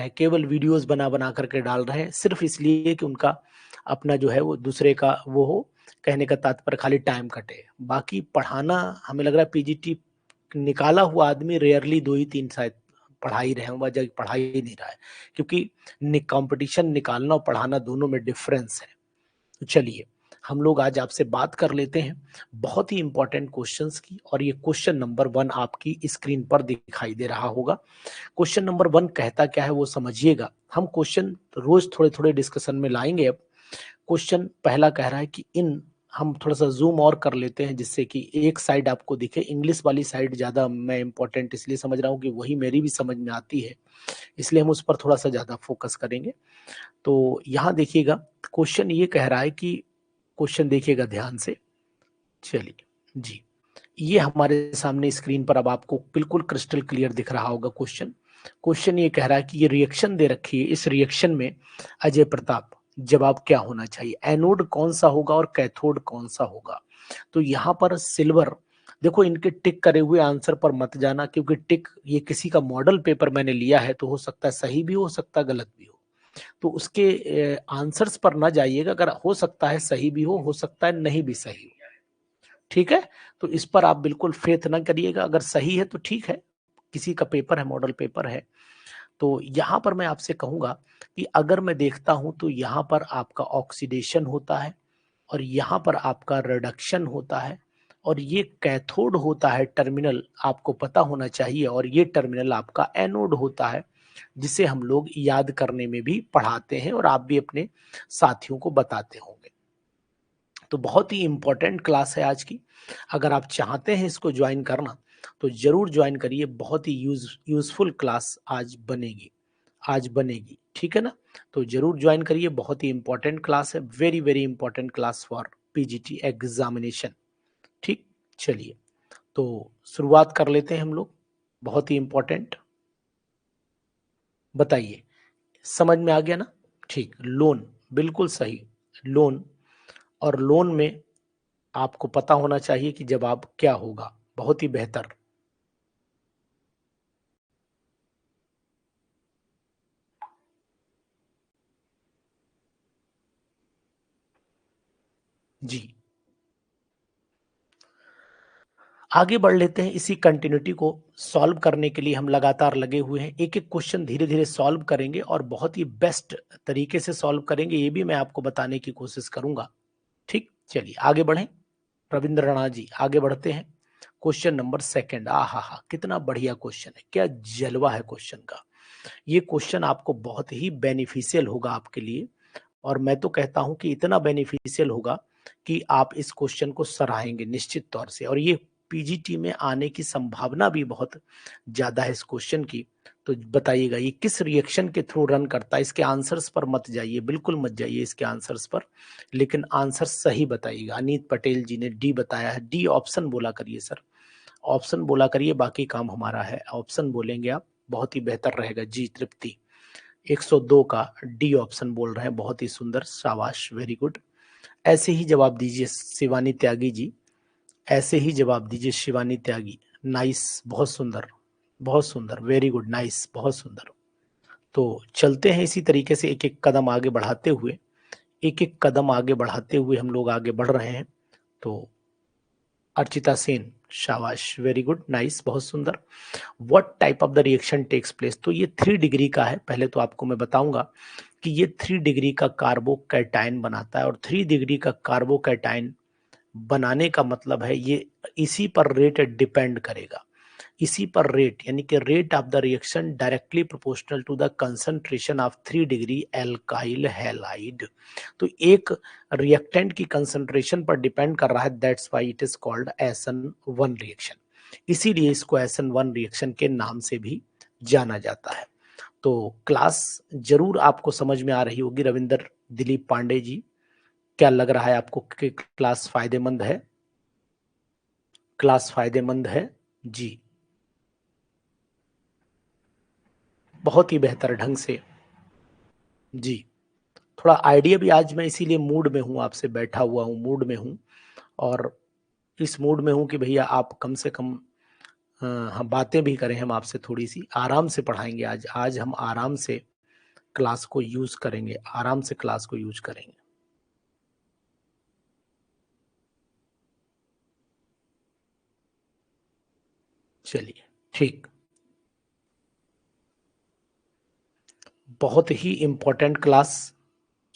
हैं, केवल वीडियोस बना बना करके डाल रहे हैं सिर्फ इसलिए कि उनका अपना जो है वो दूसरे का वो हो, कहने का तात्पर्य खाली टाइम कटे। बाकी पढ़ाना हमें लग रहा है पीजीटी निकाला हुआ आदमी रेयरली 2 ही 3 शायद पढ़ा ही रहे हों, वजह पढ़ा ही नहीं रहा है, क्योंकि कंपटीशन निकालना और पढ़ाना दोनों में डिफरेंस है। तो चलिए हम लोग आज आपसे बात कर लेते हैं बहुत ही इंपॉर्टेंट क्वेश्चंस की, और ये क्वेश्चन नंबर 1 आपकी स्क्रीन पर दिखाई दे रहा होगा। क्वेश्चन नंबर 1 कहता क्या है वो समझिएगा। हम क्वेश्चन रोज थोड़े थोड़े डिस्कशन में लाएंगे। अब क्वेश्चन पहला कह रहा है कि इन, हम थोड़ा सा जूम और कर लेते हैं जिससे कि एक साइड आपको दिखे। इंग्लिश वाली साइड ज्यादा मैं इंपॉर्टेंट इसलिए समझ रहा हूँ कि वही मेरी भी समझ में आती है, इसलिए हम उस पर थोड़ा सा ज्यादा फोकस करेंगे। तो यहाँ देखिएगा, क्वेश्चन ये कह रहा है कि, क्वेश्चन देखिएगा ध्यान से। चलिए जी, ये हमारे सामने स्क्रीन पर अब आपको बिल्कुल क्रिस्टल क्लियर दिख रहा होगा क्वेश्चन। क्वेश्चन ये कह रहा है कि ये रिएक्शन दे रखी है, इस रिएक्शन में अजय प्रताप जवाब क्या होना चाहिए, एनोड कौन सा होगा और कैथोड कौन सा होगा। तो यहाँ पर सिल्वर, देखो इनके टिक करे हुए आंसर पर मत जाना, क्योंकि टिक ये किसी का मॉडल पेपर मैंने लिया है, तो हो सकता है सही भी हो सकता है गलत भी हो, तो उसके आंसर्स पर ना जाइएगा। अगर हो सकता है सही भी हो सकता है नहीं भी सही हो, ठीक है। तो इस पर आप बिल्कुल फेथ ना करिएगा, अगर सही है तो ठीक है, किसी का पेपर है, मॉडल पेपर है। तो यहां पर मैं आपसे कहूंगा कि अगर मैं देखता हूं तो यहां पर आपका ऑक्सीडेशन होता है, और यहां पर आपका रिडक्शन होता है, और ये कैथोड होता है टर्मिनल, आपको पता होना चाहिए, और ये टर्मिनल आपका एनोड होता है, जिसे हम लोग याद करने में भी पढ़ाते हैं और आप भी अपने साथियों को बताते होंगे। तो बहुत ही इंपॉर्टेंट क्लास है आज की। अगर आप चाहते हैं इसको ज्वाइन करना तो जरूर ज्वाइन करिए, बहुत ही यूजफुल क्लास आज बनेगी, ठीक है ना। तो जरूर ज्वाइन करिए, बहुत ही इंपॉर्टेंट क्लास है, very very important class for PGT examination. ठीक, चलिए तो शुरुआत कर लेते हैं हम लोग, बहुत ही इंपॉर्टेंट। बताइए, समझ में आ गया ना। ठीक, लोन, बिल्कुल सही, लोन। और लोन में आपको पता होना चाहिए कि जवाब क्या होगा, बहुत ही बेहतर। जी, आगे बढ़ लेते हैं। इसी कंटिन्यूटी को सॉल्व करने के लिए हम लगातार लगे हुए हैं, एक एक क्वेश्चन धीरे धीरे सॉल्व करेंगे और बहुत ही बेस्ट तरीके से सॉल्व करेंगे, ये भी मैं आपको बताने की कोशिश करूंगा। ठीक, चलिए आगे बढ़ें। रविंद्रनाथ जी, आगे बढ़ते हैं। क्वेश्चन नंबर 2, हा कितना बढ़िया क्वेश्चन है, क्या जलवा है क्वेश्चन का। ये क्वेश्चन आपको बहुत ही बेनिफिशियल होगा आपके लिए, और मैं तो कहता हूं कि इतना बेनिफिशियल होगा कि आप इस क्वेश्चन को सराहेंगे निश्चित तौर से, और ये पीजीटी में आने की संभावना भी बहुत ज्यादा है इस क्वेश्चन की। तो बताइएगा ये किस रिएक्शन के थ्रू रन करता है। इसके आंसर्स पर मत जाइए, बिल्कुल मत जाइए इसके आंसर्स पर, लेकिन आंसर सही बताइएगा। अनीत पटेल जी ने डी बताया है, डी ऑप्शन बोला करिए सर, ऑप्शन बोला करिए, बाकी काम हमारा है। ऑप्शन बोलेंगे आप, बहुत ही बेहतर रहेगा। जी तृप्ति 102 का डी ऑप्शन बोल रहे हैं, बहुत ही सुंदर, शाबाश, वेरी गुड। ऐसे ही जवाब दीजिए शिवानी त्यागी जी, ऐसे ही जवाब दीजिए शिवानी त्यागी, नाइस, बहुत सुंदर, बहुत सुंदर, वेरी गुड, नाइस, बहुत सुंदर। तो चलते हैं इसी तरीके से, एक एक कदम आगे बढ़ाते हुए, एक एक कदम आगे बढ़ाते हुए हम लोग आगे बढ़ रहे हैं। तो अर्चिता सेन, शाबाश, वेरी गुड, नाइस, बहुत सुंदर। What type of the reaction takes place, तो ये 3 डिग्री का है। पहले तो आपको मैं बताऊंगा कि ये 3 डिग्री का कार्बोकैटायन बनाता है, और 3 डिग्री का कार्बोकैटायन बनाने का मतलब है ये इसी पर रेट डिपेंड करेगा, इसी पर रेट, यानी कि rate of the reaction directly proportional to the concentration of 3 degree alkyl halide. तो एक रिएक्टेंट की कंसंट्रेशन पर डिपेंड कर रहा है, that's why it is called SN1 reaction, इसीलिए इसको SN1 रिएक्शन के नाम से भी जाना जाता है। तो क्लास जरूर आपको समझ में आ रही होगी। रविंदर दिलीप पांडे जी, क्या लग रहा है आपको कि क्लास फायदेमंद है, क्लास फायदेमंद है। जी, बहुत ही बेहतर ढंग से। जी, थोड़ा आइडिया भी, आज मैं इसीलिए मूड में हूँ, आपसे बैठा हुआ हूँ, मूड में हूँ, और इस मूड में हूँ कि भैया आप कम से कम हम बातें भी करें, हम आपसे थोड़ी सी आराम से पढ़ाएंगे। आज आज हम आराम से क्लास को यूज करेंगे, आराम से क्लास को यूज करेंगे। चलिए, ठीक। बहुत ही important class,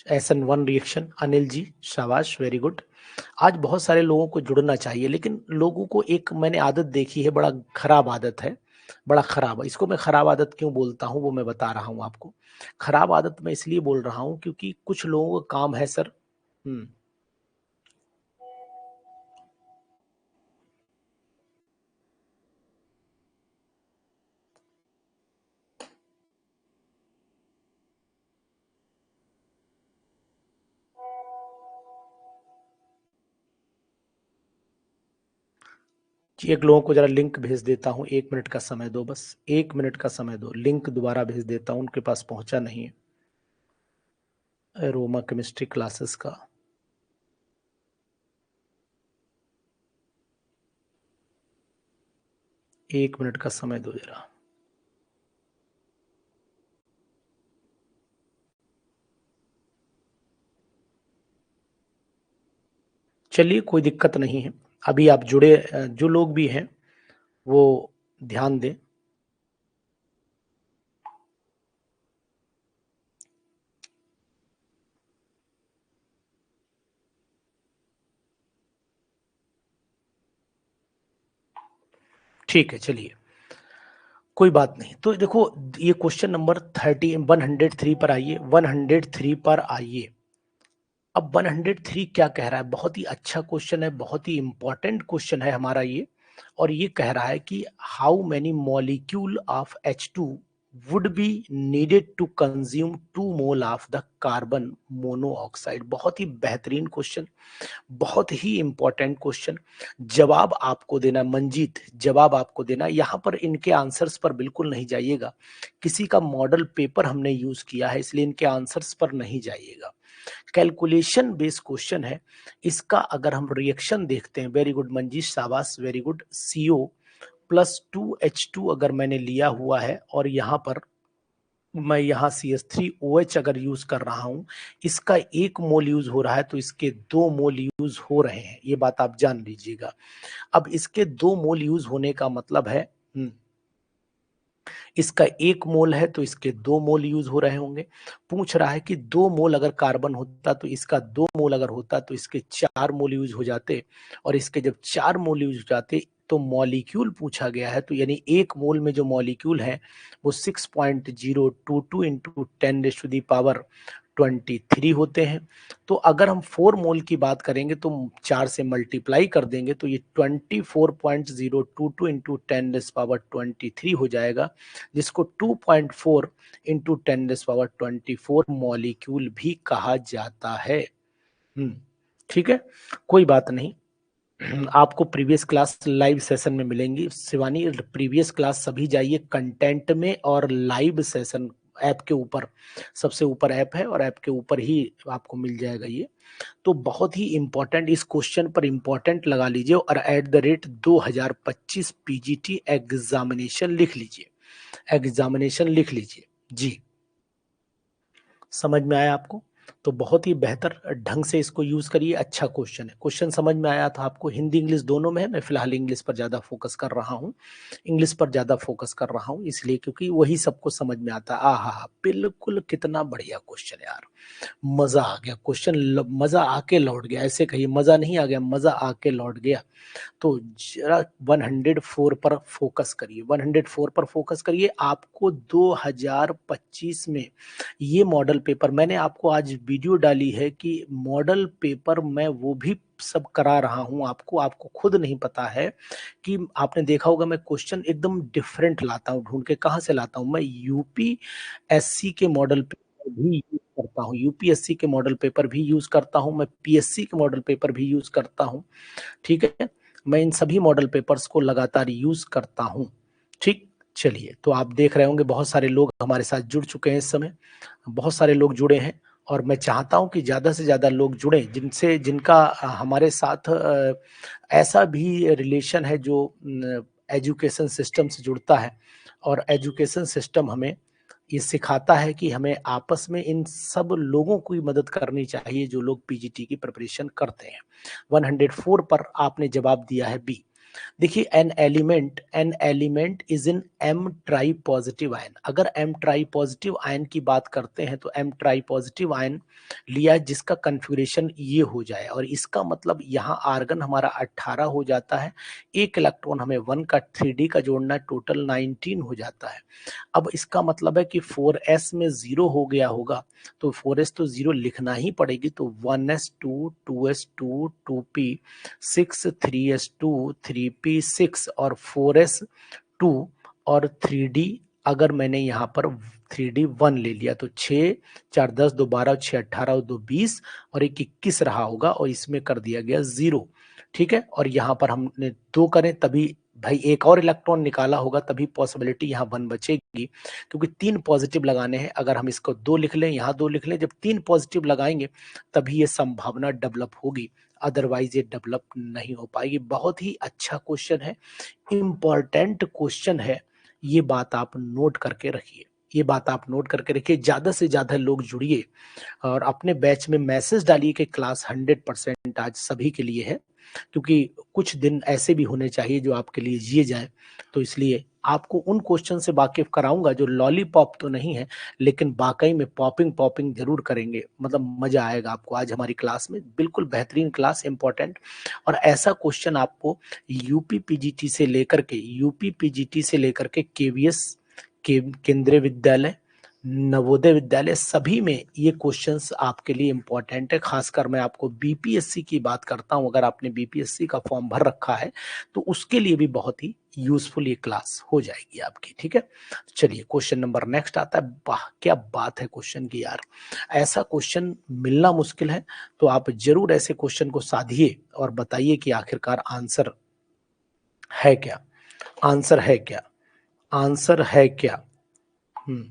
SN1 reaction. Anil ji शाबाश, वेरी गुड। आज बहुत सारे लोगों को जुड़ना चाहिए, लेकिन लोगों को एक मैंने आदत देखी है, बड़ा खराब आदत है, बड़ा खराब। इसको मैं खराब आदत क्यों बोलता हूँ वो मैं बता रहा हूँ आपको। खराब आदत मैं इसलिए बोल रहा हूँ क्योंकि कुछ लोगों का काम है सर। एक लोगों को जरा लिंक भेज देता हूँ, 1 मिनट का समय दो, बस 1 मिनट का समय दो, लिंक दोबारा भेज देता हूँ, उनके पास पहुंचा नहीं है रोमा केमिस्ट्री क्लासेस का। एक मिनट का समय दो जरा। चलिए, कोई दिक्कत नहीं है। अभी आप जुड़े, जो लोग भी हैं वो ध्यान दें। ठीक है, चलिए, कोई बात नहीं। तो देखो, ये क्वेश्चन नंबर 103 पर आइए, 103 पर आइए। अब 103 क्या कह रहा है? बहुत ही अच्छा क्वेश्चन है, बहुत ही इंपॉर्टेंट क्वेश्चन है हमारा ये। और ये कह रहा है कि how many molecule of H2 would be needed to consume 2 mole of the carbon monoxide. बहुत ही बेहतरीन क्वेश्चन, बहुत ही इंपॉर्टेंट क्वेश्चन। जवाब आपको देना मंजीत, जवाब आपको देना। यहाँ पर इनके आंसर्स पर बिल्कुल नहीं जाइएगा, किसी का मॉडल पेपर हमने यूज किया है, इसलिए इनके आंसर्स पर नहीं जाइएगा। कैलकुलेशन बेस्ड क्वेश्चन है। इसका अगर हम रिएक्शन देखते हैं, वेरी गुड मंजीश शाबाश, वेरी गुड। CO+2H2 अगर मैंने लिया हुआ है और यहाँ पर मैं यहाँ CH3OH अगर यूज कर रहा हूं, इसका 1 मोल यूज हो रहा है तो इसके 2 मोल यूज हो रहे हैं, ये बात आप जान लीजिएगा। अब इसके 2 मोल यूज होने का मतलब है, इसका 1 मोल है तो इसके 2 मोल यूज हो रहे होंगे। पूछ रहा है कि 2 मोल अगर कार्बन होता तो इसका 2 मोल अगर होता तो इसके 4 मोल यूज हो जाते, और इसके जब 4 मोल यूज हो जाते तो मॉलिक्यूल पूछा गया है, तो यानी 1 मोल में जो मॉलिक्यूल है वो 6.022 इंटू 10⁻23 होते हैं। तो अगर हम 4 मोल की बात करेंगे तो 4 से मल्टीप्लाई कर देंगे तो ये 24.022 इंटू 10⁻23 हो जाएगा, जिसको 2.4 इंटू 10⁻24 मॉलिक्यूल भी कहा जाता है। ठीक है, कोई बात नहीं। आपको प्रीवियस क्लास लाइव सेशन में मिलेंगी शिवानी। प्रीवियस क्लास सभी जाइए कंटेंट में, और लाइव सेशन ऐप के ऊपर, सबसे ऊपर ऐप है और ऐप के ऊपर ही आपको मिल जाएगा ये। तो बहुत ही इंपॉर्टेंट, इस क्वेश्चन पर इंपॉर्टेंट लगा लीजिए और @2025 PGT एग्जामिनेशन लिख लीजिए, एग्जामिनेशन लिख लीजिए जी। समझ में आया आपको? तो बहुत ही बेहतर ढंग से इसको यूज करिए। अच्छा क्वेश्चन है, क्वेश्चन समझ में आया था आपको? हिंदी इंग्लिश दोनों में है, मैं फिलहाल इंग्लिश पर ज्यादा फोकस कर रहा हूँ, इंग्लिश पर ज्यादा फोकस कर रहा हूँ इसलिए क्योंकि वही सबको समझ में आता है। हा, बिल्कुल, कितना बढ़िया क्वेश्चन है यार, मजा आ गया क्वेश्चन, मजा आके लौट गया, ऐसे कहिए, मजा नहीं आ गया, मजा आके लौट गया। तो जरा 104 पर फोकस करिए, 104 पर फोकस करिए। आपको 2025 में ये मॉडल पेपर, मैंने आपको आज वीडियो डाली है कि मॉडल पेपर मैं वो भी सब करा रहा हूं आपको, आपको खुद नहीं पता है कि आपने देखा होगा मैं क्वेश्चन एकदम डिफरेंट लाता हूं, ढूंढ के कहां से लाता हूं मैं, UPSC के मॉडल पेपर भी यूज करता हूं, UPSC के मॉडल पेपर भी यूज करता हूं मैं, PSC के मॉडल पेपर भी यूज करता हूं। ठीक है, मैं इन सभी मॉडल पेपर्स को लगातार यूज करता हूं। ठीक, चलिए, तो आप देख रहे होंगे बहुत सारे लोग हमारे साथ जुड़ चुके हैं इस समय, बहुत सारे लोग जुड़े हैं, और मैं चाहता हूं कि ज्यादा से ज्यादा लोग जुड़े जिनसे, जिनका हमारे साथ ऐसा भी रिलेशन है जो एजुकेशन सिस्टम से जुड़ता है, और एजुकेशन सिस्टम हमें ये सिखाता है कि हमें आपस में इन सब लोगों की मदद करनी चाहिए जो लोग पीजीटी की प्रिपरेशन करते हैं। 104 पर आपने जवाब दिया है बी। देखिए an element is in M tri positive ion. अगर एम ट्राई पॉजिटिव आयन की बात करते हैं तो एम ट्राई पॉजिटिव आयन लिया जिसका कन्फिग्रेशन ये हो जाए, और इसका मतलब यहाँ आर्गन हमारा 18 हो जाता है, एक इलेक्ट्रॉन हमें 1 का 3d का जोड़ना है, टोटल 19 हो जाता है। अब इसका मतलब है कि 4s में 0 हो गया होगा, तो 4s तो 0 लिखना ही पड़ेगी, तो 1s2 2s2 2p 6 3s2 3p 6 और 4s2 और 3d, अगर मैंने यहाँ पर 3d 1 ले लिया तो 6 4 10 2 12 6 18 और 2 20 और एक 21 रहा होगा, और इसमें कर दिया गया 0। ठीक है, और यहाँ पर हमने 2 करें तभी भाई एक और इलेक्ट्रॉन निकाला होगा, तभी पॉसिबिलिटी यहाँ 1 बचेगी, क्योंकि 3 पॉजिटिव लगाने हैं। अगर हम इसको 2 लिख लें, यहाँ 2 लिख लें, जब 3 पॉजिटिव लगाएंगे तभी ये संभावना डेवलप होगी, अदरवाइज ये डेवलप नहीं हो पाएगी। बहुत ही अच्छा क्वेश्चन है, इंपॉर्टेंट क्वेश्चन है, ये बात आप नोट करके रखिए। ये बात आप नोट करके रखिए, ज्यादा से ज्यादा लोग जुड़िए और अपने बैच में मैसेज डालिए कि क्लास 100% आज सभी के लिए है, क्योंकि कुछ दिन ऐसे भी होने चाहिए जो आपके लिए जिए जाए। तो इसलिए आपको उन क्वेश्चन से वाकिफ कराऊंगा जो लॉलीपॉप तो नहीं है, लेकिन वाकई में पॉपिंग पॉपिंग जरूर करेंगे, मतलब मजा आएगा आपको आज हमारी क्लास में। बिल्कुल बेहतरीन क्लास, इंपॉर्टेंट, और ऐसा क्वेश्चन आपको यूपी पीजीटी से लेकर के केवीएस के केंद्रीय विद्यालय, नवोदय विद्यालय, सभी में ये क्वेश्चंस आपके लिए इंपॉर्टेंट है। खासकर मैं आपको बीपीएससी की बात करता हूं, अगर आपने बीपीएससी का फॉर्म भर रखा है तो उसके लिए भी बहुत ही यूजफुल ये क्लास हो जाएगी आपकी। ठीक है, चलिए क्वेश्चन नंबर नेक्स्ट आता है। वाह क्या बात है क्वेश्चन की यार, ऐसा क्वेश्चन मिलना मुश्किल है, तो आप जरूर ऐसे क्वेश्चन को साधिए और बताइए कि आखिरकार आंसर है क्या, आंसर है क्या, आंसर है क्या। हम्म,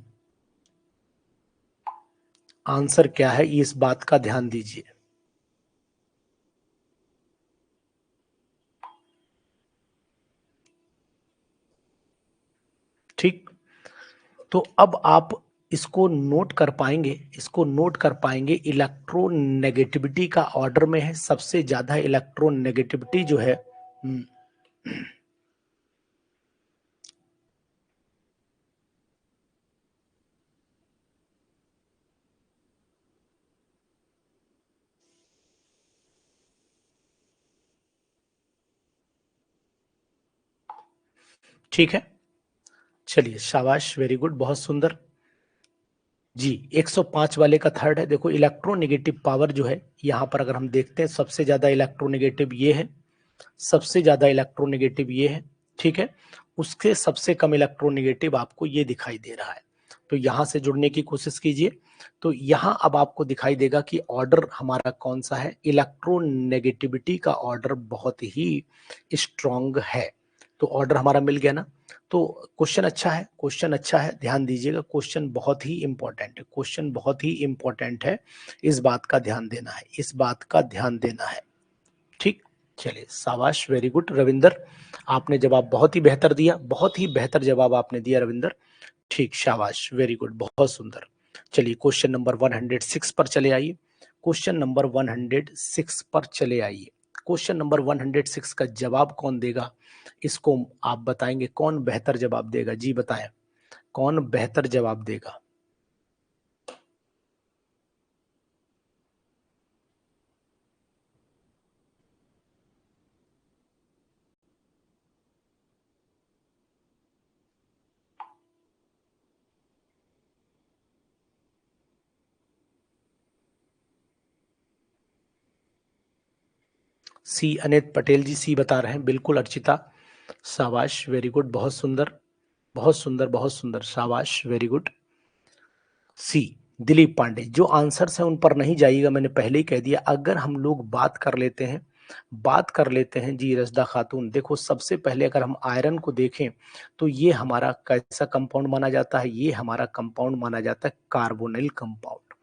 आंसर क्या है, इस बात का ध्यान दीजिए। ठीक, तो अब आप इसको नोट कर पाएंगे, इसको नोट कर पाएंगे, इलेक्ट्रोनेगेटिविटी का ऑर्डर में है, सबसे ज्यादा इलेक्ट्रोनेगेटिविटी जो है। ठीक है, चलिए शाबाश, वेरी गुड, बहुत सुंदर जी। 105 वाले का थर्ड है। देखो इलेक्ट्रोनेगेटिव पावर जो है यहाँ पर अगर हम देखते हैं, सबसे ज्यादा इलेक्ट्रोनेगेटिव ये है, सबसे ज्यादा इलेक्ट्रोनेगेटिव ये है। ठीक है, उसके सबसे कम इलेक्ट्रोनेगेटिव आपको ये दिखाई दे रहा है, तो यहां से जुड़ने की कोशिश कीजिए। तो यहां अब आपको दिखाई देगा कि ऑर्डर हमारा कौन सा है, इलेक्ट्रोनेगेटिविटी का ऑर्डर बहुत ही स्ट्रॉन्ग है। तो ऑर्डर हमारा मिल गया ना। तो क्वेश्चन अच्छा है, क्वेश्चन अच्छा है, ध्यान दीजिएगा, क्वेश्चन बहुत ही इंपॉर्टेंट है, क्वेश्चन बहुत ही इंपॉर्टेंट है, इस बात का ध्यान देना है, इस बात का ध्यान देना है। ठीक, चलिए शाबाश, वेरी गुड रविंदर, आपने जवाब बहुत ही बेहतर दिया, बहुत ही बेहतर जवाब आपने दिया रविंदर। ठीक, शाबाश, वेरी गुड, बहुत सुंदर। चलिए क्वेश्चन नंबर 106 पर चले आइए, क्वेश्चन नंबर 106 पर चले आइए। क्वेश्चन नंबर 106 का जवाब कौन देगा, इसको आप बताएंगे, कौन बेहतर जवाब देगा, जी बताएं, कौन बेहतर जवाब देगा। सी अनित पटेल जी सी बता रहे हैं, बिल्कुल अर्चिता, शाबाश, वेरी गुड, बहुत सुंदर, बहुत सुंदर, बहुत सुंदर, शाबाश, वेरी गुड। सी दिलीप पांडे, जो आंसर्स हैं उन पर नहीं जाइएगा, मैंने पहले ही कह दिया। अगर हम लोग बात कर लेते हैं, बात कर लेते हैं जी रजदा खातून, देखो सबसे पहले अगर हम आयरन को देखें तो ये हमारा कैसा कंपाउंड माना जाता है, ये हमारा कंपाउंड माना जाता है कार्बोनिल कंपाउंड।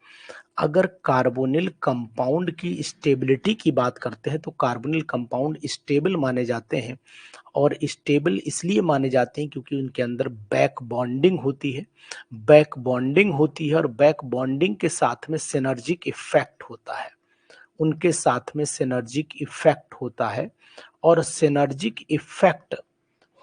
अगर कार्बोनिल कंपाउंड की स्टेबिलिटी की बात करते हैं तो कार्बोनिल कंपाउंड स्टेबल माने जाते हैं, और स्टेबल इसलिए माने जाते हैं क्योंकि उनके अंदर बैक बॉन्डिंग होती है। बैक बॉन्डिंग होती है और बैक बॉन्डिंग के साथ में सिनर्जिक इफेक्ट होता है, उनके साथ में सिनर्जिक इफेक्ट होता है। और सिनर्जिक इफेक्ट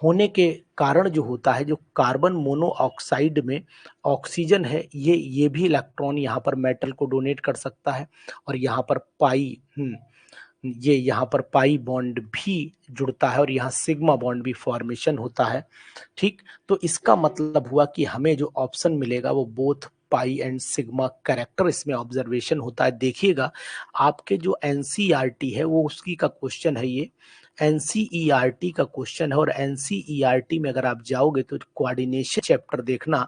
होने के कारण जो होता है, जो कार्बन मोनोऑक्साइड में ऑक्सीजन है, ये भी इलेक्ट्रॉन यहाँ पर मेटल को डोनेट कर सकता है, और यहाँ पर पाई ये यहाँ पर पाई बॉन्ड भी जुड़ता है, और यहाँ सिग्मा बॉन्ड भी फॉर्मेशन होता है। ठीक, तो इसका मतलब हुआ कि हमें जो ऑप्शन मिलेगा वो both pi and sigma character इसमें ऑब्जर्वेशन होता है। देखिएगा, आपके जो एनसीईआरटी है वो उसकी का क्वेश्चन है, ये एनसीईआरटी का क्वेश्चन है। और एनसीईआरटी में अगर आप जाओगे तो कोऑर्डिनेशन चैप्टर देखना,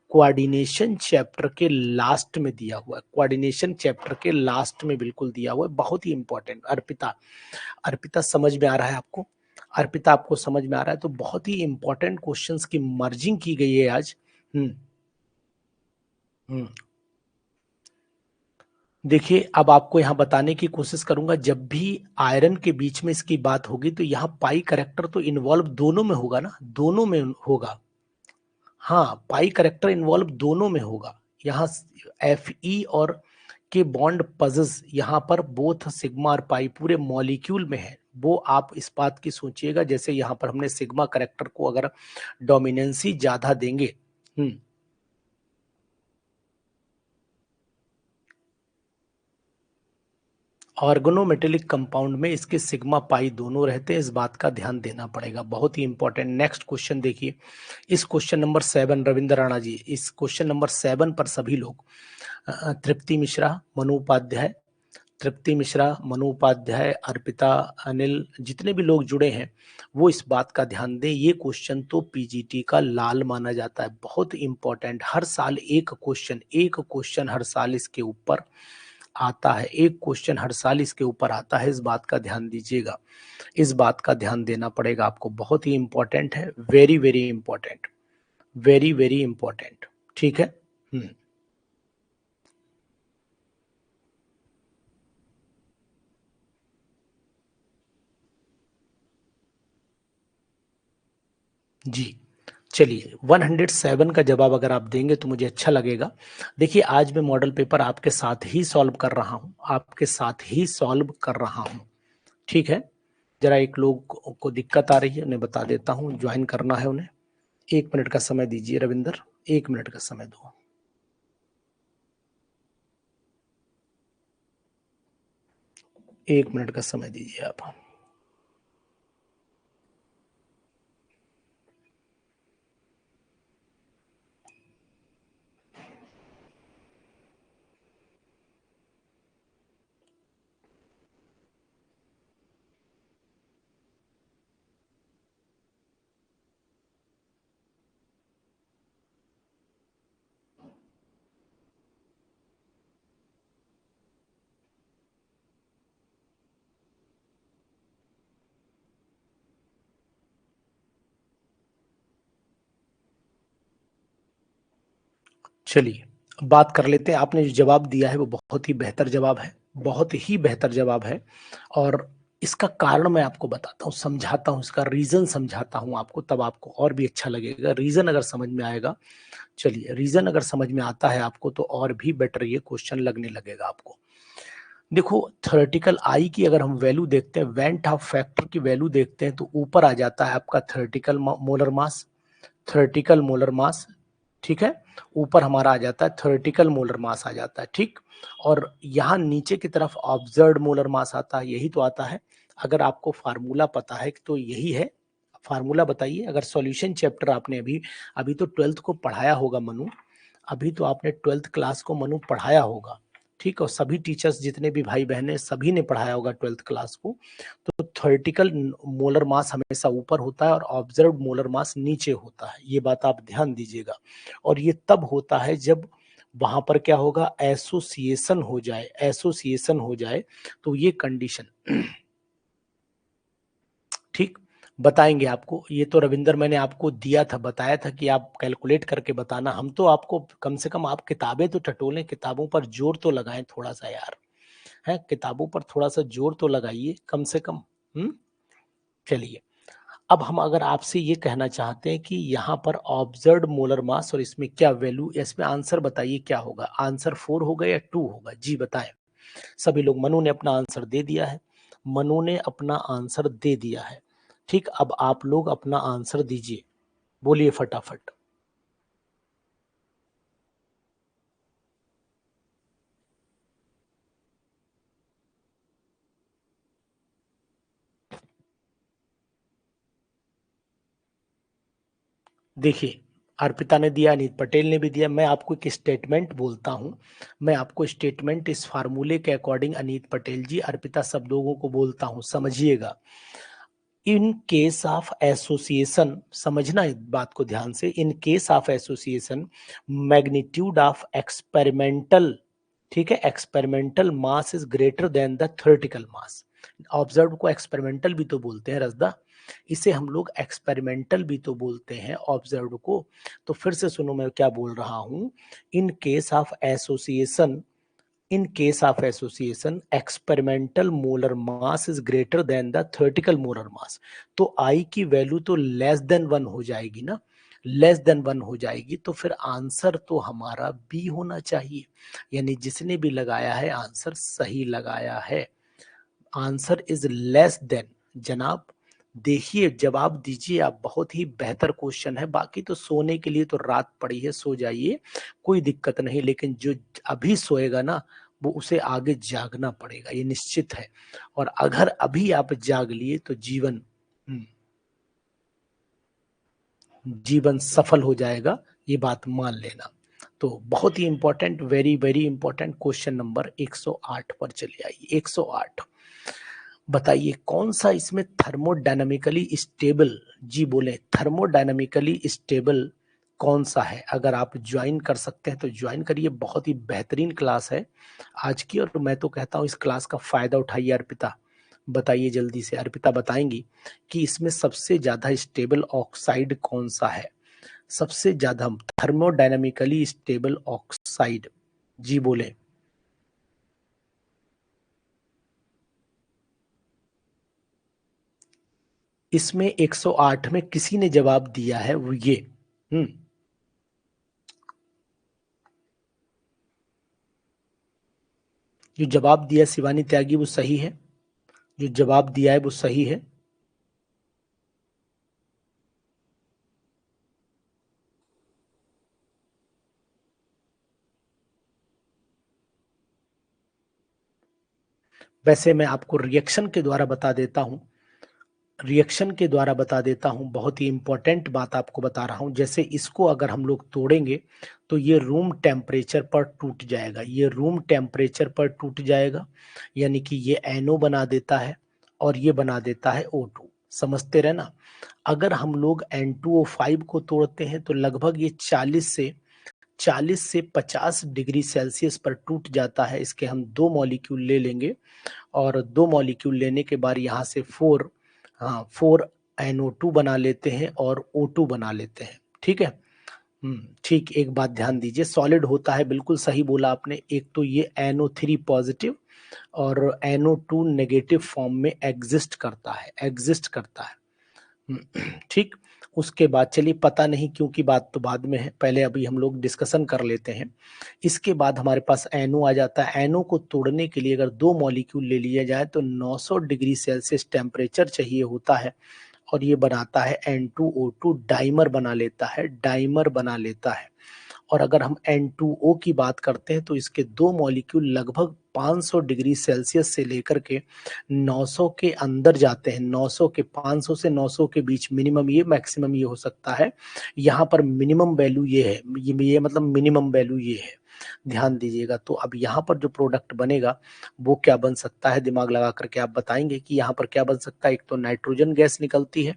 कोऑर्डिनेशन चैप्टर के लास्ट में दिया हुआ है, कोऑर्डिनेशन चैप्टर के लास्ट में बिल्कुल दिया हुआ है, बहुत ही इंपॉर्टेंट। अर्पिता, अर्पिता समझ में आ रहा है आपको? अर्पिता आपको समझ में आ रहा है? तो बहुत ही इंपॉर्टेंट क्वेश्चंस की मर्जिंग की गई है आज। हम्म हम्म देखिए, अब आपको यहाँ बताने की कोशिश करूंगा, जब भी आयरन के बीच में इसकी बात होगी तो यहाँ पाई करेक्टर तो इन्वॉल्व दोनों में होगा ना, दोनों में होगा। हाँ, पाई करेक्टर इन्वॉल्व दोनों में होगा। यहाँ एफ ई और के बॉन्ड पजेस यहाँ पर बोथ सिग्मा और पाई पूरे मॉलिक्यूल में है। वो आप इस बात की सोचिएगा, जैसे यहाँ पर हमने सिग्मा करेक्टर को अगर डोमिनेंसी ज्यादा देंगे। ऑर्गेनोमेटेलिक कंपाउंड में इसके सिग्मा पाई दोनों रहते हैं, इस बात का ध्यान देना पड़ेगा, बहुत ही इंपॉर्टेंट। नेक्स्ट क्वेश्चन देखिए, इस क्वेश्चन नंबर 7, रविंद्र राणा जी, इस क्वेश्चन नंबर 7 पर सभी लोग, तृप्ति मिश्रा, मनु उपाध्याय, तृप्ति मिश्रा, मनु उपाध्याय, अर्पिता, अनिल, जितने भी लोग जुड़े हैं वो इस बात का ध्यान दें। ये क्वेश्चन तो पीजीटी का लाल माना जाता है, बहुत इंपॉर्टेंट। हर साल एक क्वेश्चन हर साल इसके ऊपर आता है, एक क्वेश्चन हर साल इसके ऊपर आता है, इस बात का ध्यान दीजिएगा, इस बात का ध्यान देना पड़ेगा आपको, बहुत ही इंपॉर्टेंट है, very very important, very very important. ठीक है। हम्म जी, चलिए 107 का जवाब अगर आप देंगे तो मुझे अच्छा लगेगा। देखिए, आज मैं मॉडल पेपर आपके साथ ही सॉल्व कर रहा हूं, आपके साथ ही सॉल्व कर रहा हूं। ठीक है, जरा एक लोग को दिक्कत आ रही है, उन्हें बता देता हूं, ज्वाइन करना है उन्हें। 1 मिनट का समय दीजिए रविंदर, 1 मिनट का समय दो। 1 मिनट का समय दीजिए आप। चलिए, अब बात कर लेते हैं। आपने जो जवाब दिया है वो बहुत ही बेहतर जवाब है, बहुत ही बेहतर जवाब है। और इसका कारण मैं आपको बताता हूँ, समझाता हूँ, इसका रीजन समझाता हूँ आपको, तब आपको और भी अच्छा लगेगा, रीजन अगर समझ में आएगा। चलिए, रीजन अगर समझ में आता है आपको तो और भी बेटर ये क्वेश्चन लगने लगेगा आपको। देखो, थ्योरेटिकल आई की अगर हम वैल्यू देखते हैं, वेंट हाफ फैक्टर की वैल्यू देखते हैं, तो ऊपर आ जाता है आपका theoretical molar mass, theoretical molar mass. ठीक है, ऊपर हमारा आ जाता है थ्योरेटिकल मोलर मास आ जाता है। ठीक, और यहाँ नीचे की तरफ ऑब्जर्व्ड मोलर मास आता है, यही तो आता है। अगर आपको फार्मूला पता है तो यही है, फार्मूला बताइए। अगर सॉल्यूशन चैप्टर आपने अभी अभी तो 12th को पढ़ाया होगा मनु, अभी तो आपने 12th क्लास को मनु पढ़ाया होगा। ठीक, और सभी टीचर्स जितने भी भाई बहन हैं सभी ने पढ़ाया होगा 12th क्लास को। तो थ्योरेटिकल मोलर मास हमेशा ऊपर होता है और ऑब्जर्व्ड मोलर मास नीचे होता है, ये बात आप ध्यान दीजिएगा। और ये तब होता है जब वहां पर क्या होगा, एसोसिएशन हो जाए, एसोसिएशन हो जाए, तो ये कंडीशन। ठीक, बताएंगे आपको। ये तो रविंदर मैंने आपको दिया था, बताया था कि आप कैलकुलेट करके बताना। हम तो आपको कम से कम, आप किताबें तो टटोलें, किताबों पर जोर तो लगाएं थोड़ा सा यार, है किताबों पर थोड़ा सा जोर तो लगाइए कम से कम। चलिए, अब हम अगर आपसे ये कहना चाहते हैं कि यहाँ पर ऑब्जर्व्ड मोलर मास और इसमें क्या वैल्यू, इसमें आंसर बताइए क्या होगा। आंसर 4 होगा या 2 होगा, जी बताएं। सभी लोग, मनु ने अपना आंसर दे दिया है, मनु ने अपना आंसर दे दिया है। ठीक, अब आप लोग अपना आंसर दीजिए, बोलिए फटाफट। देखिए, अर्पिता ने दिया, अनित पटेल ने भी दिया। मैं आपको एक स्टेटमेंट बोलता हूं, मैं आपको स्टेटमेंट इस फार्मूले के अकॉर्डिंग, अनित पटेल जी, अर्पिता, सब लोगों को बोलता हूं, समझिएगा। इन केस ऑफ एसोसिएशन, समझना इस बात को ध्यान से, in case of association magnitude of experimental, ठीक है, experimental mass is greater than the theoretical mass. Observe को एक्सपेरिमेंटल भी तो बोलते हैं रजदा, इसे हम लोग एक्सपेरिमेंटल भी तो बोलते हैं ऑब्जर्व को। तो फिर से सुनो मैं क्या बोल रहा हूं। In case of association, in case of association experimental molar mass is greater than the theoretical molar mass, तो I की वैल्यू तो लेस देन 1 हो जाएगी ना, लेस देन 1 हो जाएगी, तो फिर आंसर तो हमारा बी होना चाहिए। यानी जिसने भी लगाया है आंसर सही लगाया है। आंसर इज लेस देन, जनाब देखिए, जवाब दीजिए आप। बहुत ही बेहतर क्वेश्चन है। बाकी तो सोने के लिए तो रात पड़ी है, सो जाइए, कोई दिक्कत नहीं, लेकिन जो अभी सोएगा ना, वो उसे आगे जागना पड़ेगा, ये निश्चित है। और अगर अभी आप जाग लिए तो जीवन, जीवन सफल हो जाएगा, ये बात मान लेना। तो बहुत ही important, very very important question number 108 पर चले आइए। 108, बताइए कौन सा इसमें थर्मोडायनामिकली स्टेबल, जी बोले, थर्मोडायनामिकली स्टेबल कौन सा है। अगर आप ज्वाइन कर सकते हैं तो ज्वाइन करिए, बहुत ही बेहतरीन क्लास है आज की, और मैं तो कहता हूं इस क्लास का फायदा उठाइए। अर्पिता बताइए जल्दी से, अर्पिता बताएंगी कि इसमें सबसे ज्यादा स्टेबल ऑक्साइड कौन सा है, सबसे ज्यादा थर्मोडायनामिकली स्टेबल ऑक्साइड, जी बोले। इसमें 108 में किसी ने जवाब दिया है वो ये, हम्म, जो जवाब दिया शिवानी त्यागी वो सही है, जो जवाब दिया है वो सही है। वैसे मैं आपको रिएक्शन के द्वारा बता देता हूं, रिएक्शन के द्वारा बता देता हूं, बहुत ही इंपॉर्टेंट बात आपको बता रहा हूं। जैसे इसको अगर हम लोग तोड़ेंगे तो ये रूम टेम्परेचर पर टूट जाएगा, ये रूम टेम्परेचर पर टूट जाएगा, यानी कि ये NO बना देता है और ये बना देता है O2, समझते रहे ना। अगर हम लोग N2O5 को तोड़ते हैं तो लगभग ये 40 से 50 डिग्री सेल्सियस पर टूट जाता है। इसके हम 2 मॉलिक्यूल ले लेंगे, और 2 मॉलिक्यूल लेने के बाद यहाँ से 4, हाँ 4NO2 बना लेते हैं और O2 बना लेते हैं, ठीक है। ठीक, एक बात ध्यान दीजिए, सॉलिड होता है, बिल्कुल सही बोला आपने। एक तो ये NO3 पॉजिटिव और NO2 नेगेटिव फॉर्म में एग्जिस्ट करता है, एग्जिस्ट करता है। ठीक, उसके बाद चलिए, पता नहीं क्यों की बात तो बाद में है, पहले अभी हम लोग डिस्कशन कर लेते हैं। इसके बाद हमारे पास NO आ जाता है। NO को तोड़ने के लिए अगर 2 मॉलिक्यूल ले लिया जाए तो 900 डिग्री सेल्सियस टेम्परेचर चाहिए होता है, और ये बनाता है N2O2, डाइमर बना लेता है, डाइमर बना लेता है। और अगर हम N2O की बात करते हैं तो इसके 2 मॉलिक्यूल लगभग 500 डिग्री सेल्सियस से लेकर के 900 के अंदर जाते हैं, 900 के, 500 से 900 के बीच मिनिमम ये, मैक्सिमम ये हो सकता है। यहाँ पर मिनिमम वैल्यू ये है, ये मतलब मिनिमम वैल्यू ये है, ध्यान दीजिएगा। तो अब यहाँ पर जो प्रोडक्ट बनेगा वो क्या बन सकता है, दिमाग लगा करके आप बताएंगे कि यहाँ पर क्या बन सकता है। एक तो नाइट्रोजन गैस निकलती है,